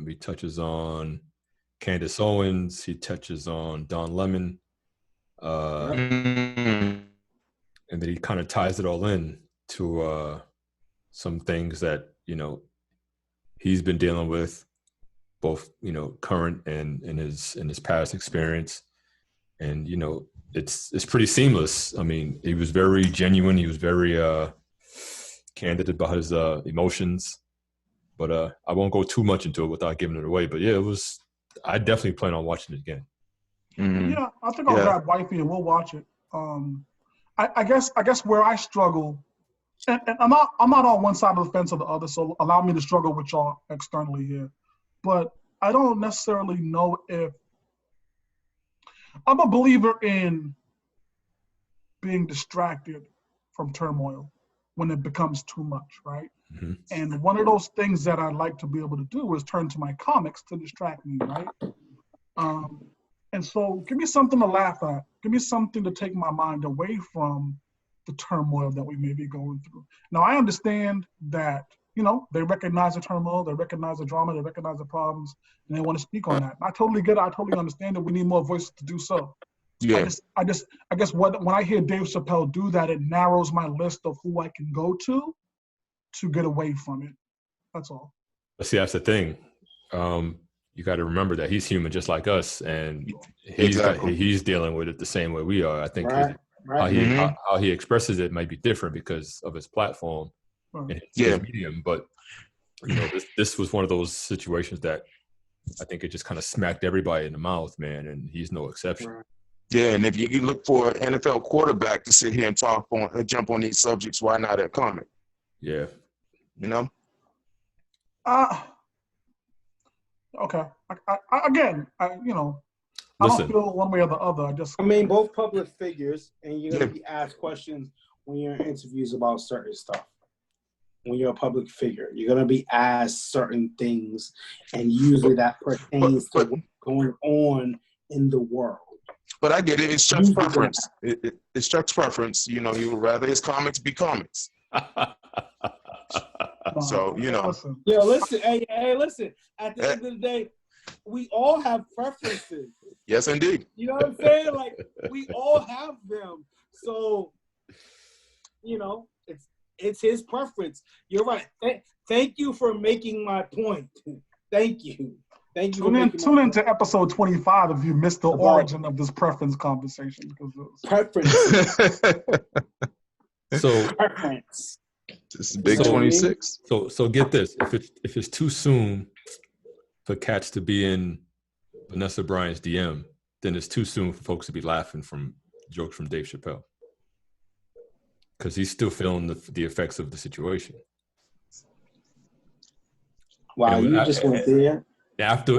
He touches on Candace Owens. He touches on Don Lemon, and then he kind of ties it all in to some things that he's been dealing with, both current and in his past experience, and it's pretty seamless. I mean, he was very genuine. He was very candid about his emotions. But I won't go too much into it without giving it away. But yeah, I definitely plan on watching it again. Mm-hmm. Yeah, I think I'll grab wifey and we'll watch it. I guess where I struggle, and I'm not on one side of the fence or the other, so allow me to struggle with y'all externally here. But I don't necessarily know if I'm a believer in being distracted from turmoil when it becomes too much, right? Mm-hmm. And one of those things that I'd like to be able to do is turn to my comics to distract me, right? And so give me something to laugh at. Give me something to take my mind away from the turmoil that we may be going through. Now, I understand that, they recognize the turmoil, they recognize the drama, they recognize the problems, and they want to speak on that. I totally get it. I totally understand that we need more voices to do so. Yeah. I guess when I hear Dave Chappelle do that, it narrows my list of who I can go to get away from it. That's all. See, that's the thing. you got to remember that he's human just like us, and Exactly. he's dealing with it the same way we are. I think Right. how he expresses it might be different because of his platform and his medium. But you know, this was one of those situations that I think it just kind of smacked everybody in the mouth, man, and he's no exception. Right. Yeah, and if you look for an NFL quarterback to sit here and jump on these subjects, why not a comic? Yeah. You know? Okay. Again, you know, Listen. I don't feel one way or the other. I mean, both public figures, and you're going to be asked questions when you're in interviews about certain stuff. When you're a public figure, you're going to be asked certain things, and usually that pertains to what's going on in the world. But I get it. It's Chuck's preference. It's Chuck's preference. You know, he would rather his comics be comics. So, you know. Listen. Hey, listen. At the end of the day, we all have preferences. Yes, indeed. You know what I'm saying? Like, we all have them. So, you know, it's his preference. You're right. Thank you for making my point. Thank you. Thank you. Tune into episode 25 if you missed the origin of this preference conversation. Preference. So preference. This is Big 26. So get this. If it's too soon for cats to be in Vanessa Bryant's DM, then it's too soon for folks to be laughing from jokes from Dave Chappelle. Because he's still feeling the effects of the situation. Wow, you just went there. After you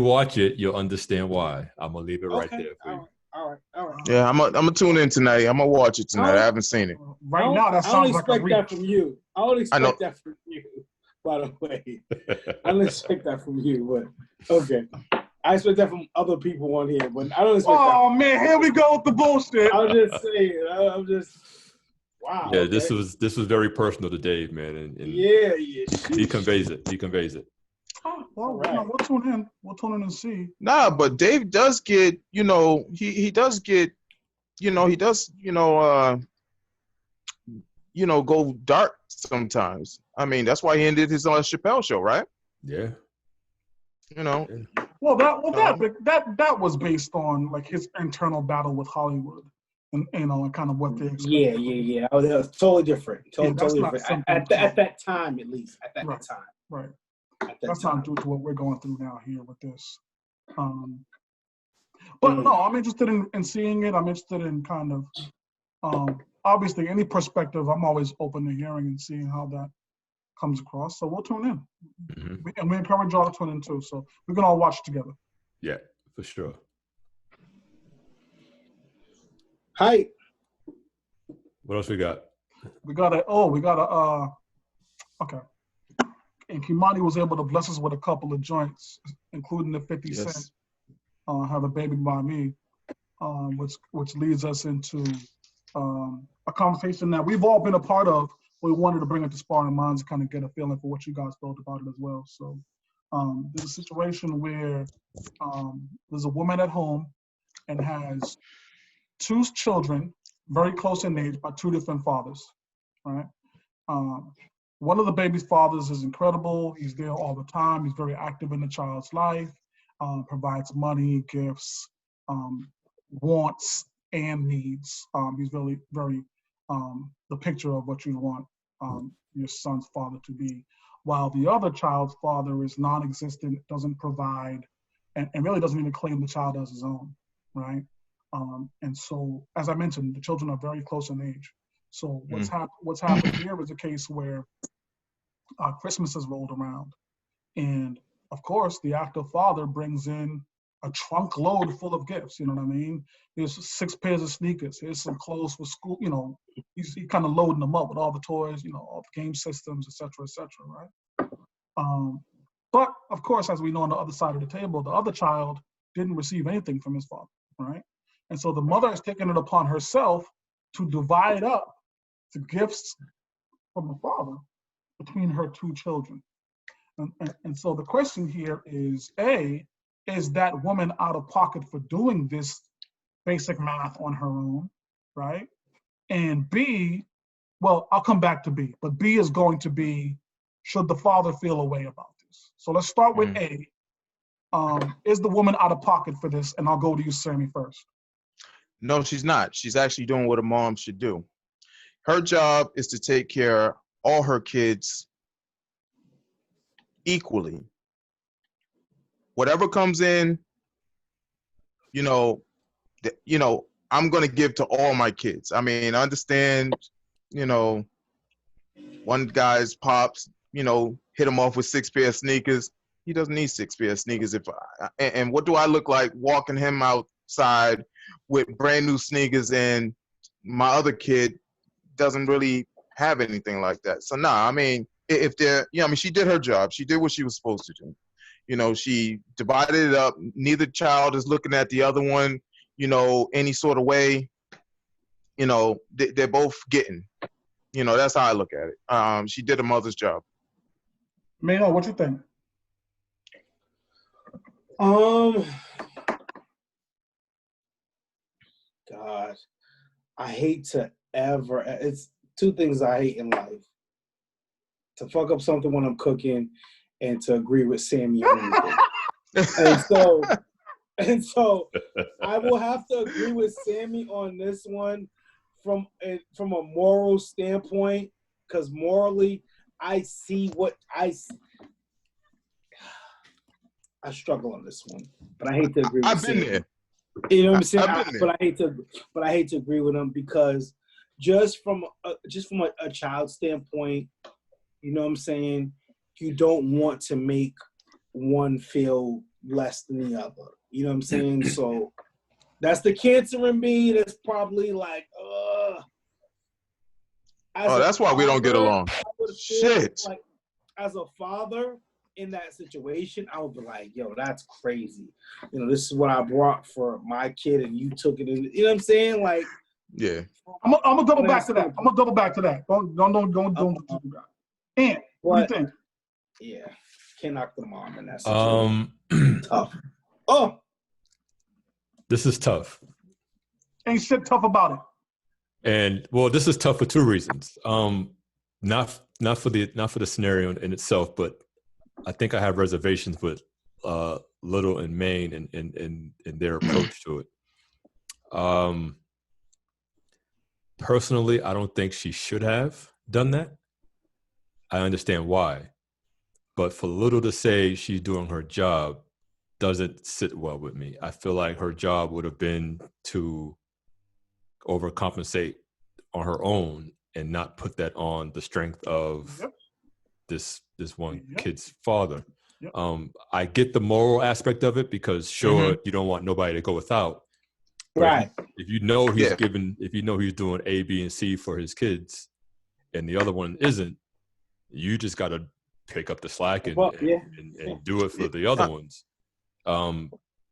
watch it, you'll understand why. I'm gonna leave it right there for you. All right. Yeah, I'm gonna tune in tonight. I'm gonna watch it tonight. I haven't seen it. Right now, that sounds like a reach. I don't expect that from you. I don't expect that from you. By the way, I don't expect that from you. But okay. I expect that from other people on here, but I don't expect that. Oh, man, here we go with the bullshit. I'm just saying. I'm just, wow. Yeah, okay. This was very personal to Dave, man. And yeah. He conveys it. Oh, well, right. We'll tune in. We'll tune in and see. Nah, but Dave does get, you know, he does get, you know, go dark sometimes. I mean, that's why he ended his Chappelle show, right? Yeah. You know. Well, that was based on like his internal battle with Hollywood, and you know, and kind of what they expected. Yeah. Oh, that was totally different. Totally different. At that time, at least. At that time. Right. That's not due to what we're going through now here with this. But no, I'm interested in seeing it. I'm interested in kind of, obviously, any perspective. I'm always open to hearing and seeing how that comes across. So we'll tune in. Mm-hmm. And we encourage y'all to tune in too. So we can all watch together. Yeah, for sure. Hi. What else we got? Okay. And Kimani was able to bless us with a couple of joints, including the 50 Cent, Have a Baby by Me, which leads us into a conversation that we've all been a part of. We wanted to bring it to Sparring Minds to kind of get a feeling for what you guys thought about it as well. So there's a situation where there's a woman at home and has two children, very close in age, by two different fathers, right? One of the baby's fathers is incredible. He's there all the time. He's very active in the child's life, provides money, gifts, wants, and needs. He's really very the picture of what you want your son's father to be. While the other child's father is non-existent, doesn't provide, and really doesn't even claim the child as his own, right? And so, as I mentioned, the children are very close in age. So what's happened here is a case where Christmas has rolled around, and of course, the active father brings in a trunk load full of gifts. You know what I mean? Here's 6 pairs of sneakers. Here's some clothes for school. You know, he's kind of loading them up with all the toys. You know, all the game systems, et cetera, right? But of course, as we know on the other side of the table, the other child didn't receive anything from his father, right? And so the mother has taken it upon herself to divide up the gifts from the father between her two children. And so the question here is, A, is that woman out of pocket for doing this basic math on her own, right? And B, well, I'll come back to B, but B is going to be, should the father feel a way about this? So let's start with A. Is the woman out of pocket for this? And I'll go to you, Sammy, first. No, she's not. She's actually doing what a mom should do. Her job is to take care of all her kids equally. Whatever comes in, I'm going to give to all my kids. I mean, I understand, one guy's pops, hit him off with 6 pair of sneakers. He doesn't need 6 pair of sneakers. And what do I look like walking him outside with brand new sneakers, and my other kid doesn't really have anything like that? So I mean, if they're, she did her job. She did what she was supposed to do. She divided it up. Neither child is looking at the other one, any sort of way. They're both getting. That's how I look at it. She did a mother's job. Mano, what you think? God, I hate to ever. It's 2 things I hate in life: to fuck up something when I'm cooking, and to agree with Sammy on anything. and so, I will have to agree with Sammy on this one from a moral standpoint, because morally, I see what I struggle on this one, but I hate to agree with I've been Sammy. there. You know what I'm saying? But I hate to agree with him, because just from a child standpoint, you know what I'm saying, you don't want to make one feel less than the other. You know what I'm saying? So that's the cancer in me. That's probably like, that's why we don't get along. Shit. Like, as a father in that situation, I would be like, yo, that's crazy. This is what I brought for my kid, and you took it in. You know what I'm saying? Like, yeah. I'm gonna double back to that. Don't. And what do you think? Yeah, can't knock the mom in that situation. Tough. Oh, this is tough. Ain't shit tough about it. And well, this is tough for 2 reasons. Not for the scenario in itself, but I think I have reservations with Little and Maine and their approach to it. Personally, I don't think she should have done that. I understand why, but for Little to say she's doing her job doesn't sit well with me. I feel like her job would have been to overcompensate on her own and not put that on the strength of this one kid's father. I get the moral aspect of it, because you don't want nobody to go without. Right. If you know he's he's doing A, B, and C for his kids, and the other one isn't, you just got to pick up the slack and do it for the other ones.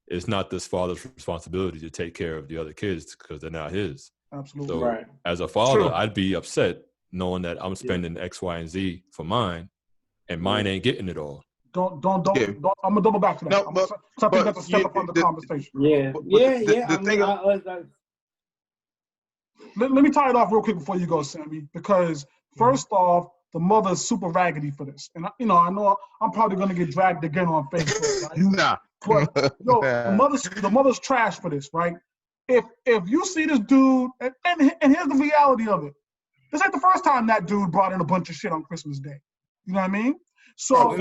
It's not this father's responsibility to take care of the other kids, because they're not his. Absolutely. So as a father, I'd be upset knowing that I'm spending X, Y, and Z for mine, and mine ain't getting it all. Don't. I'm gonna double back to that. No, I think that's a step up on the conversation. Let me tie it off real quick before you go, Sammy, because first off, the mother's super raggedy for this, and I know I'm probably gonna get dragged again on Facebook. Right? Nah. But the mother's trash for this, right? If you see this dude, and here's the reality of it, this ain't the first time that dude brought in a bunch of shit on Christmas Day. You know what I mean? So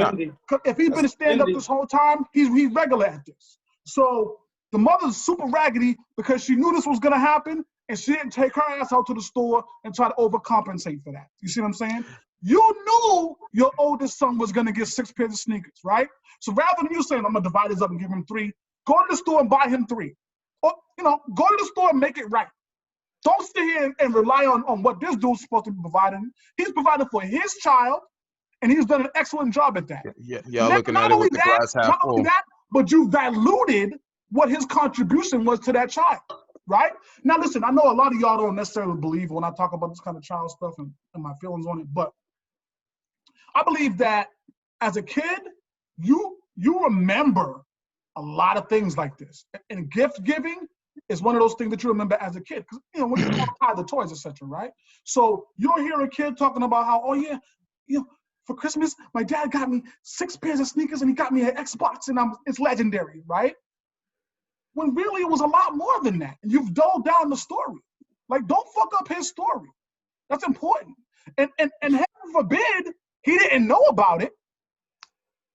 if he's been stand up this whole time, he's regular at this. So the mother's super raggedy because she knew this was gonna happen, and she didn't take her ass out to the store and try to overcompensate for that. You see what I'm saying? You knew your oldest son was gonna get 6 pairs of sneakers, right? So rather than you saying, I'm gonna divide this up and give him 3, go to the store and buy him 3. Or, go to the store and make it right. Don't sit here and rely on what this dude's supposed to be providing. He's providing for his child, and he's done an excellent job at that. Y'all looking at it with the glass half full. But you diluted what his contribution was to that child, right? Now, listen, I know a lot of y'all don't necessarily believe when I talk about this kind of child stuff and my feelings on it, but I believe that as a kid, you remember a lot of things like this. And gift giving, is one of those things that you remember as a kid. Because, you know, when you buy the toys, etc., right? So you'll hear a kid talking about how, oh, yeah, you know, for Christmas, my dad got me 6 pairs of sneakers and he got me an Xbox and it's legendary, right? When really it was a lot more than that. And you've dulled down the story. Like, don't fuck up his story. That's important. And heaven forbid he didn't know about it,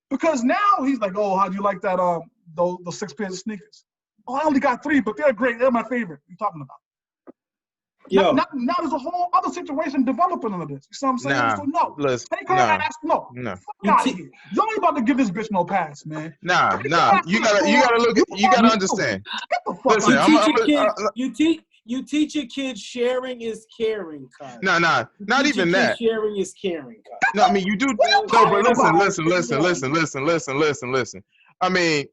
because now he's like, oh, how'd you like that? Those 6 pairs of sneakers. Oh, I only got 3, but they're great. They're my favorite. What are you talking about? Yo. Now there's a whole other situation developing on this. You see what I'm saying? Nah, So no, listen, take her nah, and ask no. no. Fuck out of here. You ain't about to give this bitch no pass, man. Nah. Take her back to You the gotta store. look at. You gotta understand. Get the fuck Listen, out of here. You teach your kids sharing is caring, cuz. Nah, not even that. Sharing is caring, cuz. No, I mean you do. No, but listen. I mean,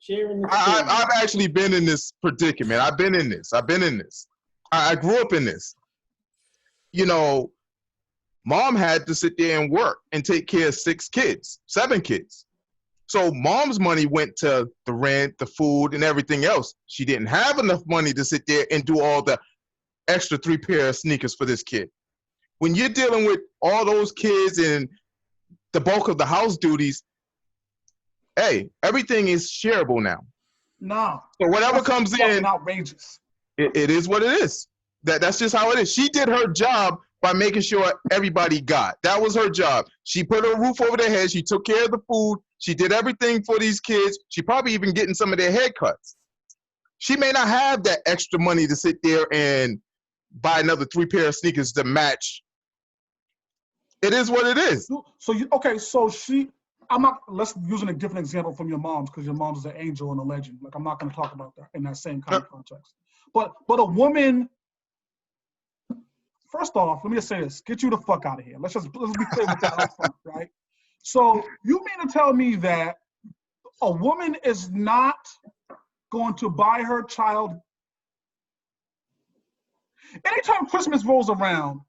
I've actually been in this predicament. I've been in this. I grew up in this. You know, mom had to sit there and work and take care of 7 kids. So mom's money went to the rent, the food, and everything else. She didn't have enough money to sit there and do all the extra 3 pair of sneakers for this kid. When you're dealing with all those kids and the bulk of the house duties, hey, everything is shareable now. No. So whatever comes in, outrageous. It is what it is. That's just how it is. She did her job by making sure everybody got. That was her job. She put a roof over their head. She took care of the food. She did everything for these kids. She probably even getting some of their haircuts. She may not have that extra money to sit there and buy another 3 pair of sneakers to match. It is what it is. Let's using a different example from your mom's, because your mom's is an angel and a legend. Like, I'm not going to talk about that in that same kind of context. But a woman, first off, let me just say this: get you the fuck out of here. Let's be clear with that up front, right? So you mean to tell me that a woman is not going to buy her child? Anytime Christmas rolls around,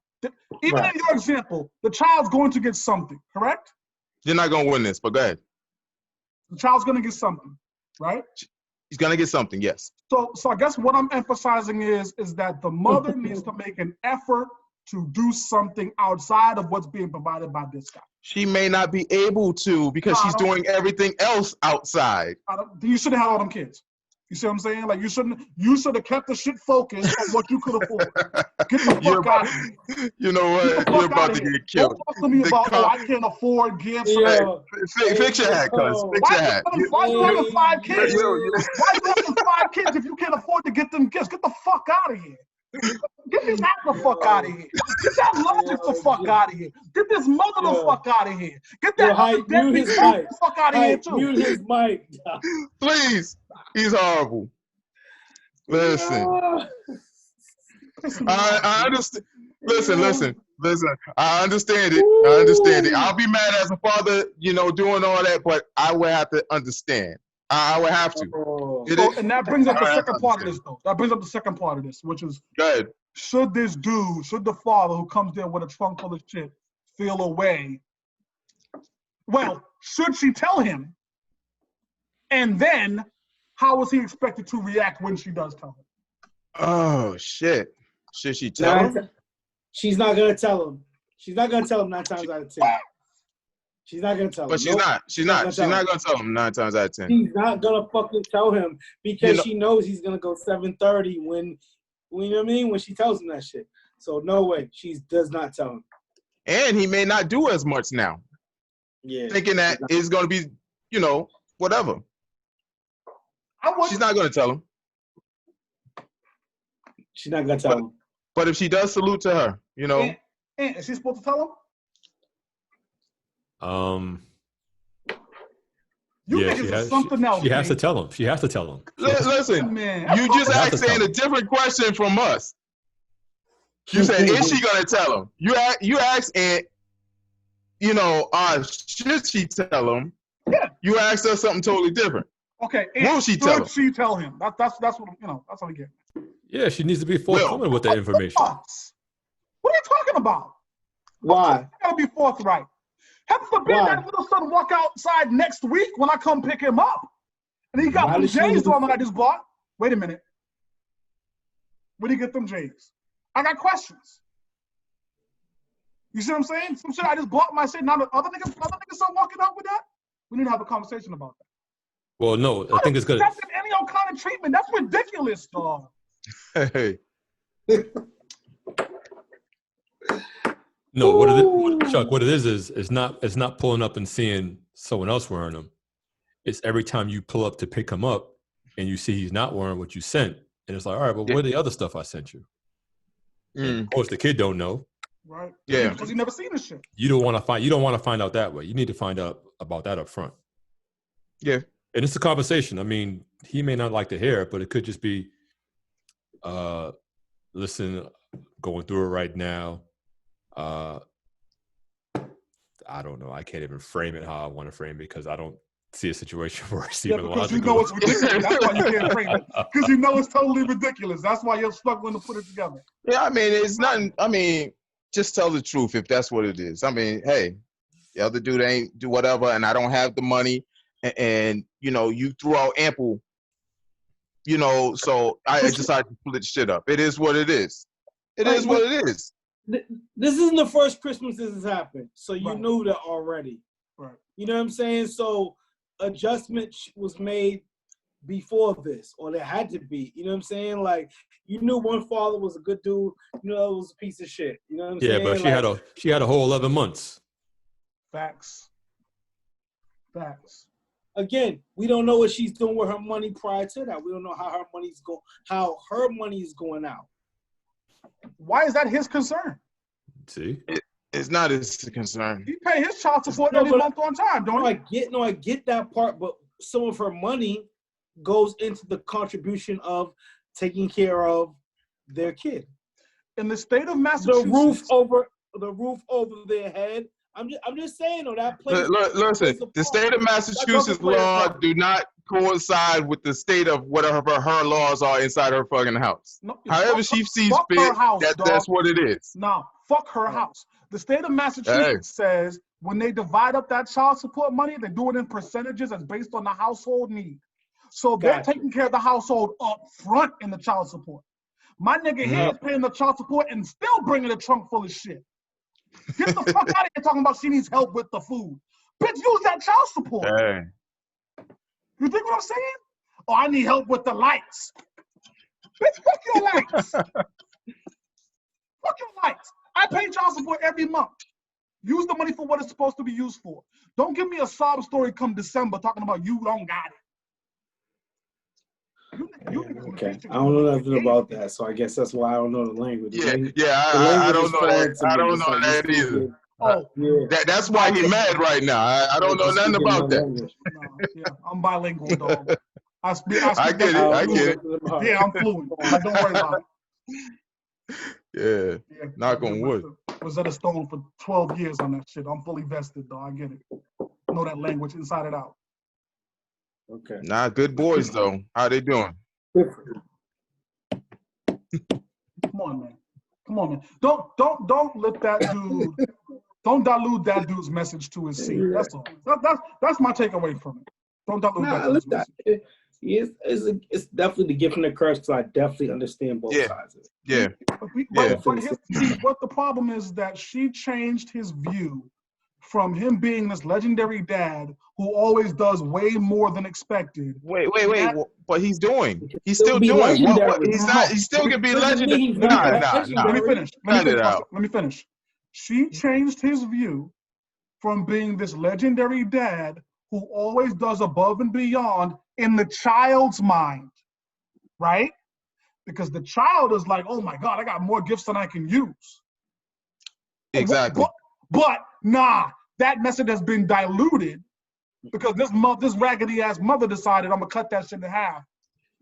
even in your example, the child's going to get something, correct? You're not going to win this, but go ahead. The child's going to get something, right? He's going to get something, yes. So I guess what I'm emphasizing is that the mother needs to make an effort to do something outside of what's being provided by this guy. She may not be able to because she's doing everything else outside. You should have had all them kids. You see what I'm saying? Like, you should have kept the shit focused on what you could afford. Get the fuck out of here. You know what? You're about to get killed. Don't talk to me about, I can't afford gifts. Fix your hat, cuz. Fix your hat. Why you having 5 kids? Why you having 5 kids if you can't afford to get them gifts? Get the fuck out of here. Get this hat the fuck out of here. Get that logic the fuck out of here. Get this mother the fuck out of here. Get that the fuck out of here too. Mute his mic. Please. He's horrible. Listen. I understand. Listen. I understand it. I'll be mad as a father, doing all that, but I would have to understand. I would have to. And that brings up the second part of this, though. That brings up the second part of this, which is, good. Should the father who comes there with a trunk full of shit feel a way? Well, should she tell him? And then, how is he expected to react when she does tell him? Oh, shit. Should she tell him? She's not going to tell him. She's not going to tell him 9 times out of 10. She's not going to tell him. But she's not. She's not going to tell him 9 times out of 10. She's not going to fucking tell him because she knows he's going to go 7:30 when, you know what I mean? When she tells him that shit. So no way. She does not tell him. And he may not do as much now. Yeah. Thinking that it's going to be, whatever. She's not going to tell him. She's not going to tell him. But if she does salute to her, Is she supposed to tell him? She has to tell him. She has to tell him. Listen, you just asked a different question from us. You said, is she going to tell him? You asked, and, should she tell him? Yeah. You asked us something totally different. Okay. Will she tell him? Should she tell him? That's what, that's what I get. Yeah, she needs to be forthcoming with that information. What are you talking about? Why? You gotta be forthright. Heaven forbid that little son walk outside next week when I come pick him up. And he got blue J's on that I just bought. Wait a minute. Where'd he get them J's? I got questions. You see what I'm saying? Some shit I just bought my shit. Now the other niggas start walking out with that. We need to have a conversation about that. Well, no, I think it's good. That's any old kind of treatment. That's ridiculous, dog. Hey. No, Chuck, what it is it's not pulling up and seeing someone else wearing them. It's every time you pull up to pick him up and you see he's not wearing what you sent, and it's like, all right, but where's the other stuff I sent you? And of course, the kid don't know. Right. Yeah. Because he never seen this shit. You don't want to find out that way. You need to find out about that up front. Yeah. And it's a conversation. I mean, he may not like to hear it, but it could just be, listen, going through it right now. I don't know. I can't even frame it how I want to frame it because I don't see a situation where it's even because you logical. know it's ridiculous. That's why you can't frame it. Because you know it's totally ridiculous. That's why you're struggling to put it together. Yeah, I mean, it's nothing. I mean, just tell the truth if that's what it is. I mean, hey, the other dude ain't do whatever, and I don't have the money, and you know, you threw out ample, you know, so I decided to split shit up. It is what it is. It is what it is. This isn't the first Christmas this has happened, so you Right. knew that already. Right. You know what I'm saying? So adjustment was made before this, or there had to be. You know what I'm saying? Like, you knew one father was a good dude. You know, it was a piece of shit. You know what I'm saying? Yeah, but she had a whole 11 months. Facts. Again, we don't know what she's doing with her money prior to that. We don't know how her money is going out. Why is that his concern? See? It's not his concern. He pay his child support every month on time, don't he? I get that part, but some of her money goes into the contribution of taking care of their kid. In the state of Massachusetts, the roof over their head. I'm just saying, though, that plays. Listen, the state of Massachusetts law do not coincide with the state of whatever her laws are inside her fucking house. No, However she sees fit, that's what it is. No, fuck her house. The state of Massachusetts says when they divide up that child support money, they do it in percentages as based on the household need. So they're taking care of the household up front in the child support. My nigga here is paying the child support and still bringing a trunk full of shit. Get the fuck out of here talking about she needs help with the food. Bitch, use that child support. Hey. You think what I'm saying? Oh, I need help with the lights. Bitch, fuck your lights. Fuck your lights. I pay child support every month. Use the money for what it's supposed to be used for. Don't give me a sob story come December talking about you don't got it. Okay, I don't know nothing about that, so I guess that's why I don't know the language. I don't know that. I don't know that either. Oh, yeah. That's why he's mad right now. I don't know nothing about that. No, yeah, I'm bilingual, dog. I get it. Yeah, I'm fluent. Like, don't worry about it. Yeah. Knock on wood. Rosetta Stone for 12 years on that shit. I'm fully vested, though. I get it. Know that language inside and out. Okay. Nah, good boys though. How they doing? Come on, man. Don't let that dude. Don't dilute that dude's message to his seat. That's all. That's my takeaway from it. Don't dilute that dude's message. It's definitely the gift and the curse, because I definitely understand both sides of it. Yeah. But what the problem is that she changed his view from him being this legendary dad who always does way more than expected. Wait. What he's doing? He's still doing. What? He's not. He still can be legendary. Nah. Let me finish. She changed his view from being this legendary dad who always does above and beyond in the child's mind, right? Because the child is like, oh my God, I got more gifts than I can use. Exactly. But nah, that message has been diluted because this raggedy ass mother decided I'm gonna cut that shit in half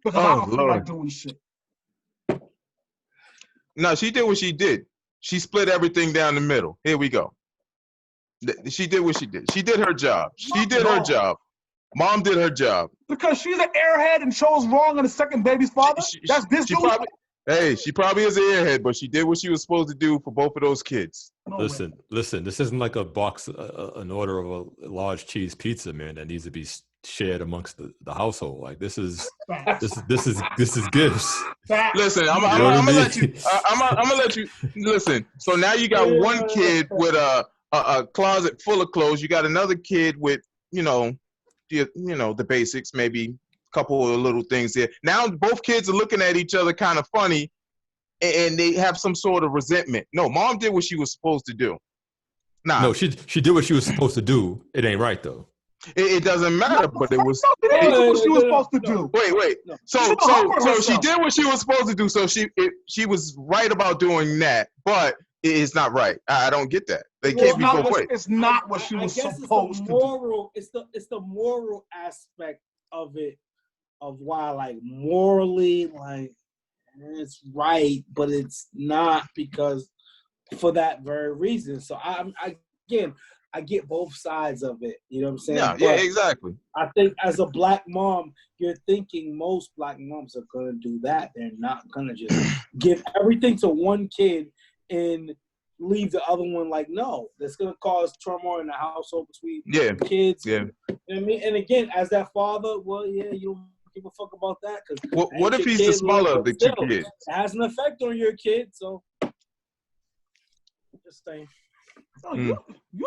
because I don't feel like doing shit. No, she did what she did. She split everything down the middle. Here we go. She did what she did. She did her job. Her job. Mom did her job. Because she's an airhead and chose wrong on the second baby's father. That's this dude. She probably is an airhead, but she did what she was supposed to do for both of those kids. Listen. This isn't like a box, an order of a large cheese pizza, man, that needs to be shared amongst the household. Like this is Facts. this is gifts. Facts. Listen, I'm You know what I gonna mean? let you. I'm gonna let you listen. So now you got one kid with a closet full of clothes. You got another kid with the basics, maybe a couple of little things there. Now both kids are looking at each other kind of funny, and they have some sort of resentment. No, mom did what she was supposed to do. Nah, No, she did what she was supposed to do. It ain't right though. it doesn't matter. But it was. She didn't do what she was supposed to do. Wait. No. So She humbled she herself. did what she was supposed to do. So she was right about doing that, but it's not right. I don't get that. They can't be both ways. It's not what she was supposed to do. It's the moral aspect of it, of why like morally like it's right, but it's not because for that very reason. So I get both sides of it. You know what I'm saying? Yeah, exactly. I think as a black mom, you're thinking most black moms are gonna do that. They're not gonna just give everything to one kid and leave the other one like, no. That's gonna cause turmoil in the household between kids. Yeah. You know what I mean? And again, as that father, well, yeah, you don't give a fuck about that because What if he's the smaller of the two kids? It has an effect on your kid, so just saying. Oh, you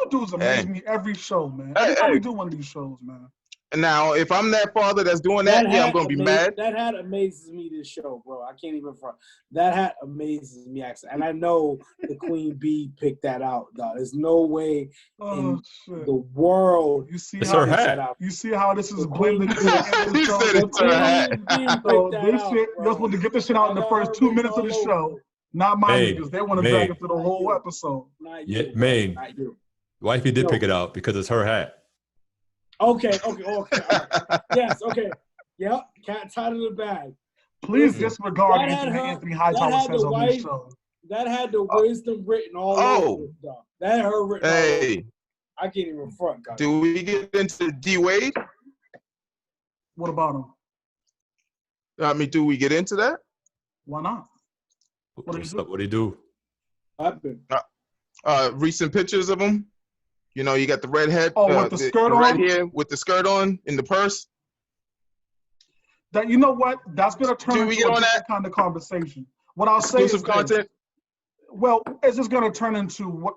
dudes amaze me every show, man. Hey, Every time we do one of these shows, man. Now, if I'm that father that's doing that, I'm gonna be mad. That hat amazes me this show, bro. I can't even front. That hat amazes me, actually. And I know the Queen Bee picked that out, dog. There's no way in the world. You see It's how her hat. You see how this is The Queen blended Bee. He said it's her hat. So this shit, you're supposed to get this shit out in the first 2 minutes of the show. Not my niggas. They want to drag it through the whole episode. Yeah, Maine. Wifey did pick it out because it's her hat. Okay. All right. Yes, okay. Yep, cat's out of the bag. Please disregard anything Anthony Hightower says on this show. That had the wisdom written all over it, dog. That had her written all over it. I can't even front, guys. Do we get into D Wade? What about him? I mean, do we get into that? Why not? What's up? What do he do? Recent pictures of him. You know, you got the red head. With the skirt on? Red hair with the skirt on in the purse. That, you know what? That's going to turn into a different kind of conversation. What I'll say is content. Well, it's just going to turn into what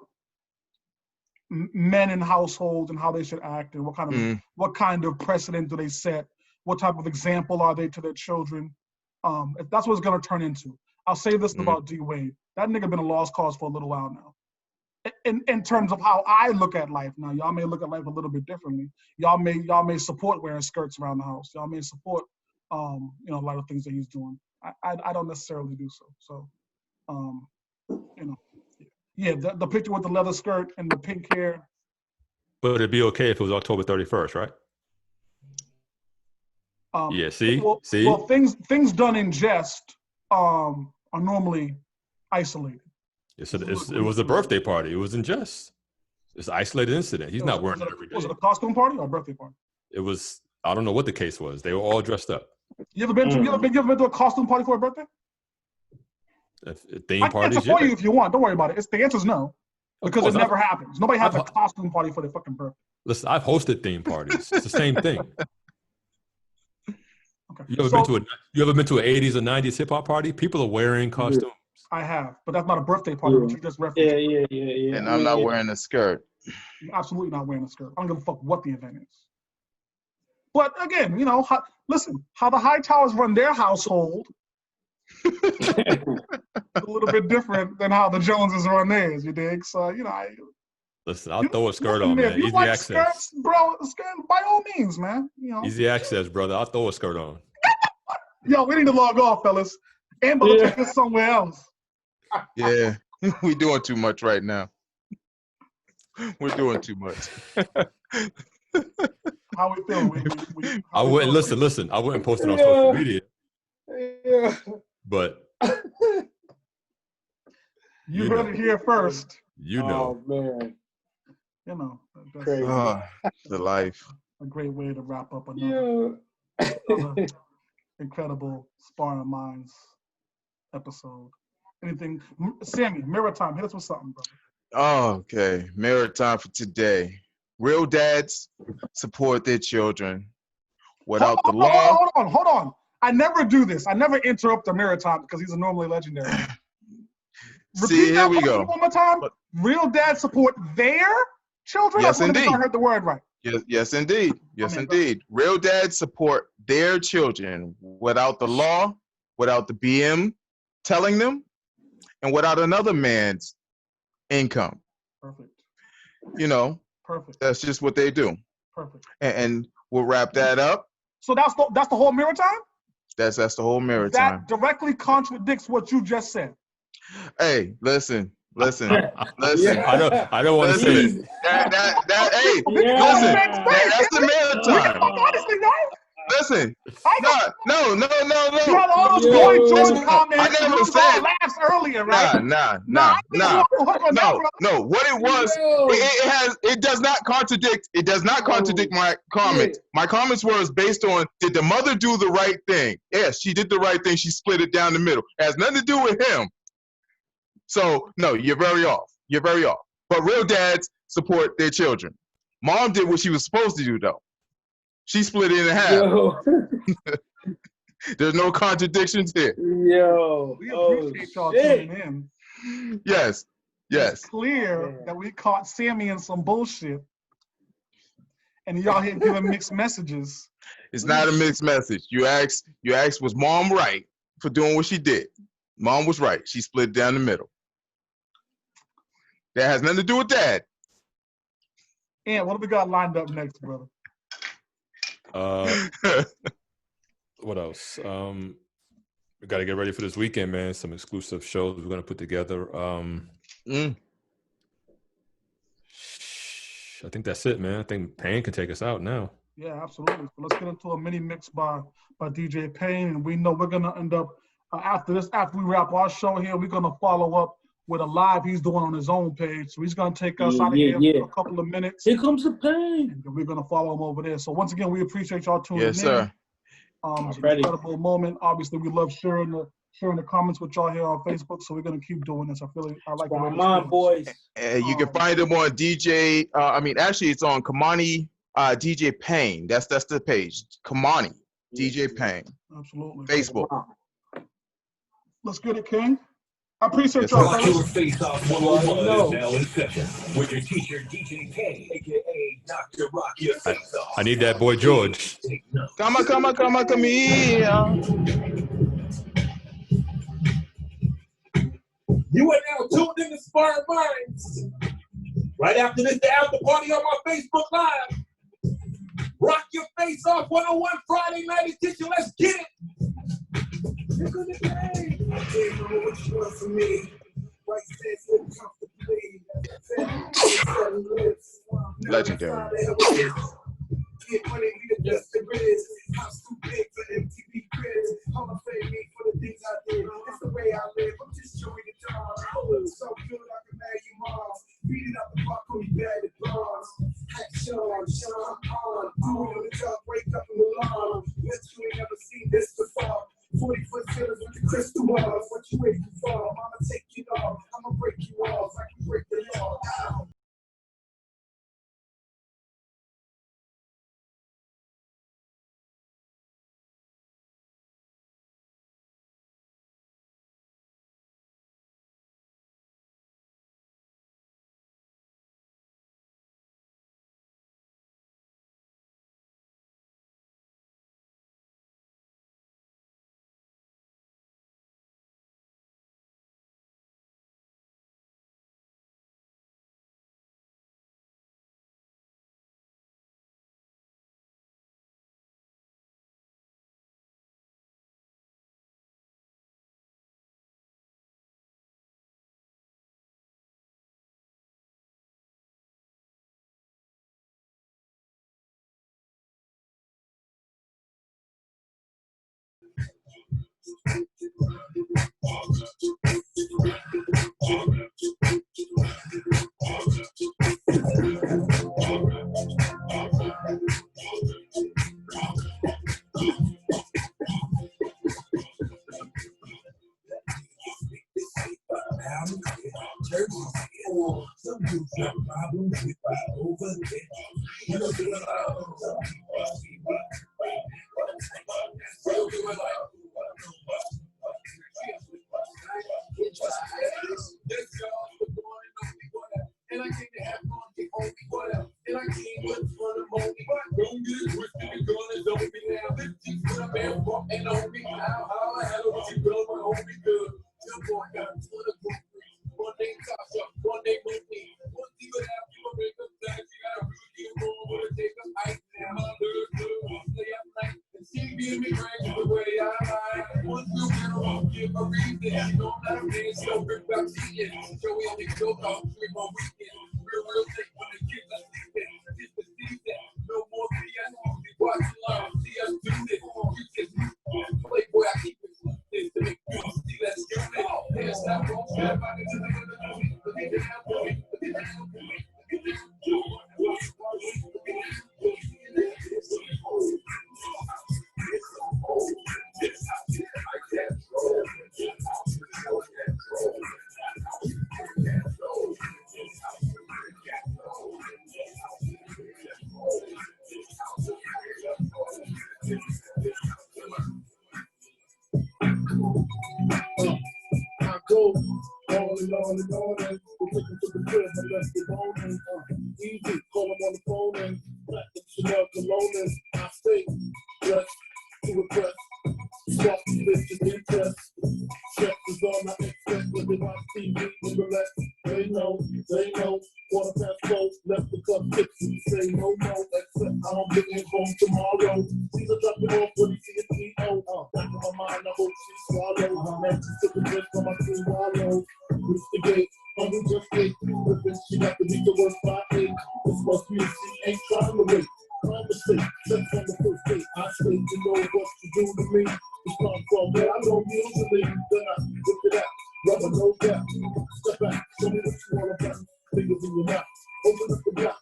men in households and how they should act and what kind of precedent do they set? What type of example are they to their children? That's what it's going to turn into. I'll say this about D Wade. That nigga been a lost cause for a little while now. In terms of how I look at life now, y'all may look at life a little bit differently. Y'all may support wearing skirts around the house. Y'all may support a lot of things that he's doing. I don't necessarily do so. The picture with the leather skirt and the pink hair. But it'd be okay if it was October 31st, right? Yeah. See. Well, things done in jest are normally isolated. It was a birthday party. It was in jest. It's an isolated incident. He's not wearing it every day. Was it a costume party or a birthday party? It was. I don't know what the case was. They were all dressed up. You ever been to a costume party for a birthday? Theme parties. I can answer for you if you want. Don't worry about it. The answer's no, because it never happens. Nobody has a costume party for their fucking birthday. Listen, I've hosted theme parties. It's the same thing. Okay. You ever been to an 80s or 90s hip hop party? People are wearing costumes. I have, but that's not a birthday party. Which you just referenced. Yeah. And I'm not wearing a skirt. I'm absolutely not wearing a skirt. I don't give a fuck what the event is. But again, how the Hightowers run their household a little bit different than how the Joneses run theirs. You dig? So Listen, I'll throw a skirt on, man. Easy access, skirts, bro. By all means, man. Easy access, brother. I'll throw a skirt on. Yo, we need to log off, fellas. Amber, let's take this somewhere else. Yeah, we're doing too much right now. We're doing too much. How we feeling? I wouldn't listen. I wouldn't post it on social media. Yeah. But you heard it here first. Oh man. That's the life. A great way to wrap up another incredible Sparring Minds episode. Anything, Sammy? Mirror time. Hit us with something, brother. Okay, mirror time for today. Real dads support their children. without the law. Hold on. I never do this. I never interrupt the mirror time because he's a normally legendary. See, here we go. One more time. Real dads support their children? Yes, indeed. I heard the word right. Yes, indeed. Yes, indeed. Real dads support their children without the law, without the BM telling them, and without another man's income. Perfect. You know, perfect. That's just what they do. Perfect. And we'll wrap that up. So that's the whole mirror time? That's the whole mirror time. That directly contradicts what you just said. Hey, listen. I don't want to say it. Hey, listen. That's the mirror time. Honestly, no. Listen. No. You had all those Boy George comments. I never said laughs earlier, right? Nah. No. What it was, it does not contradict. It does not contradict my comment. My comments was based on, did the mother do the right thing? Yes, she did the right thing. She split it down the middle. It has nothing to do with him. So no, you're very off. But real dads support their children. Mom did what she was supposed to do, though. She split it in half. There's no contradictions here. We appreciate y'all tuning in. Yes. It's clear that we caught Sammy in some bullshit, and y'all here giving mixed messages. It's not a mixed message. You asked, was Mom right for doing what she did? Mom was right. She split it down the middle. That has nothing to do with Dad. And what do we got lined up next, brother? What else? We got to get ready for this weekend, man. Some exclusive shows we're going to put together. I think that's it, man. I think Payne can take us out now. Yeah, absolutely. So let's get into a mini mix by DJ Payne. And we know we're going to end up, after we wrap our show here, we're going to follow up with a live he's doing on his own page. So he's going to take us out of here for a couple of minutes. Here comes the Pain. And we're going to follow him over there. So once again, we appreciate y'all tuning in. Yes, sir. It's an incredible moment. Obviously, we love sharing the comments with y'all here on Facebook. So we're going to keep doing this. I like the mind, boys. You can find him on DJ. Actually, it's on Kamani DJ Payne. That's the page. Kamani DJ Payne. Absolutely. Facebook. Let's get it, King. I appreciate y'all. Rock your face off 101 is now in session with your teacher, DJ K, aka Dr. Rock Your Face Off. I need that boy George. Come here. You are now tuned in to Sparring Minds. Right after this, the after party on my Facebook Live. Rock Your Face Off 101 Friday night edition. Let's get it. You're gonna pay. I can't know what you want from me. Right stance, live comfortably. Legendary. Get money, we the best there is. House too big for MTV cribs. All my favorite for the things I did. It's the way I live. I'm just showing the dog. I look so good, I can marry you moms. Beat it up the park, call me bad at bronze. Action, Sean on. Do it on the job, wake up in the lawn. Bet you ain't never seen this before. 40-foot fillers with the crystal walls. What you waiting for? I'ma take you off. I'ma break you off like you break the law. Ow. Some dudes got problems with over there. You know, Easy, call him on the phone and Chanel cologne and I stay dressed to impress. Spark bitches interest. Check is on my expect when they watch TV in the left. They know. Quarter past 4, left the club tipsy. Say no, except I'm getting home tomorrow. Caesar drop it off when he see a T.O. Back in my mind, I hope she swallows. And she took a drink from my two wallows. Reach the gate, hungry just ate. She got to beat the work by 8. This must mean she ain't trying to wait. Conversate, sex on the first date. I say, you know what you do to me. It's come from where I don't usually. Then I whip it out, rubber no gap. Step back, show me what you want about. Fingers in your mouth, open up the block.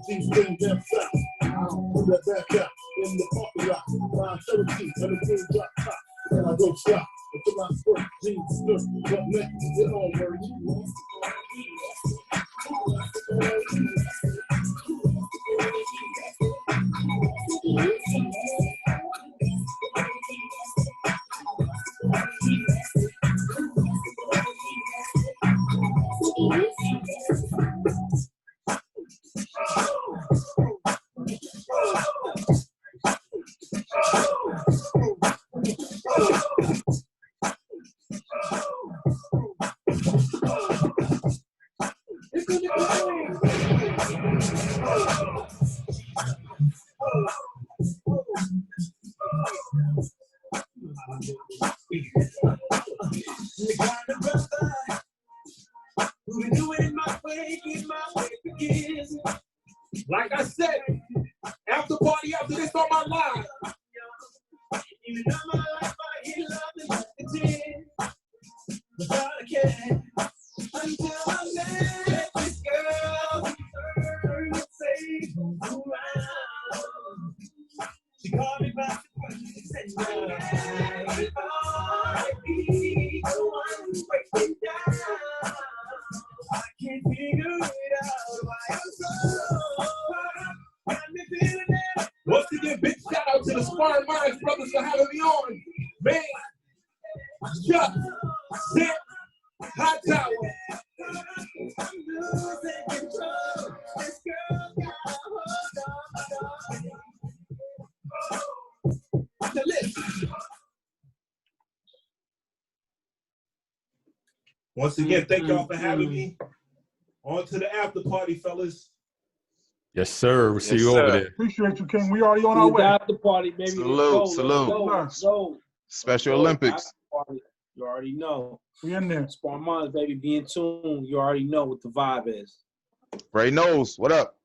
G string down south. Put that back out in the parking lot. Line 17 and the green drop top. And I don't stop until I squirt jeans skirt. What next? Get on, worry. Like I said, after party after this on my line. You know my life, I hit love and like a 10. Without a care. Until I met this girl, turn and say, around. She called me back and said, if I be the one who's breaking down, I can't figure it out why I'm so got me feeling it. Once again, big shout out to the Sparring Minds brothers for having me on. Man, Chuck, Sam, Hightower. Once again, thank y'all for having me. On to the after party, fellas. Yes, sir. We'll see you over there. Appreciate you, King. We already on our way. After party, baby. Salute. Let's go. Special Olympics. You already know. We in there. Sparring Minds, baby. Be in tune. You already know what the vibe is. Ray knows. What up?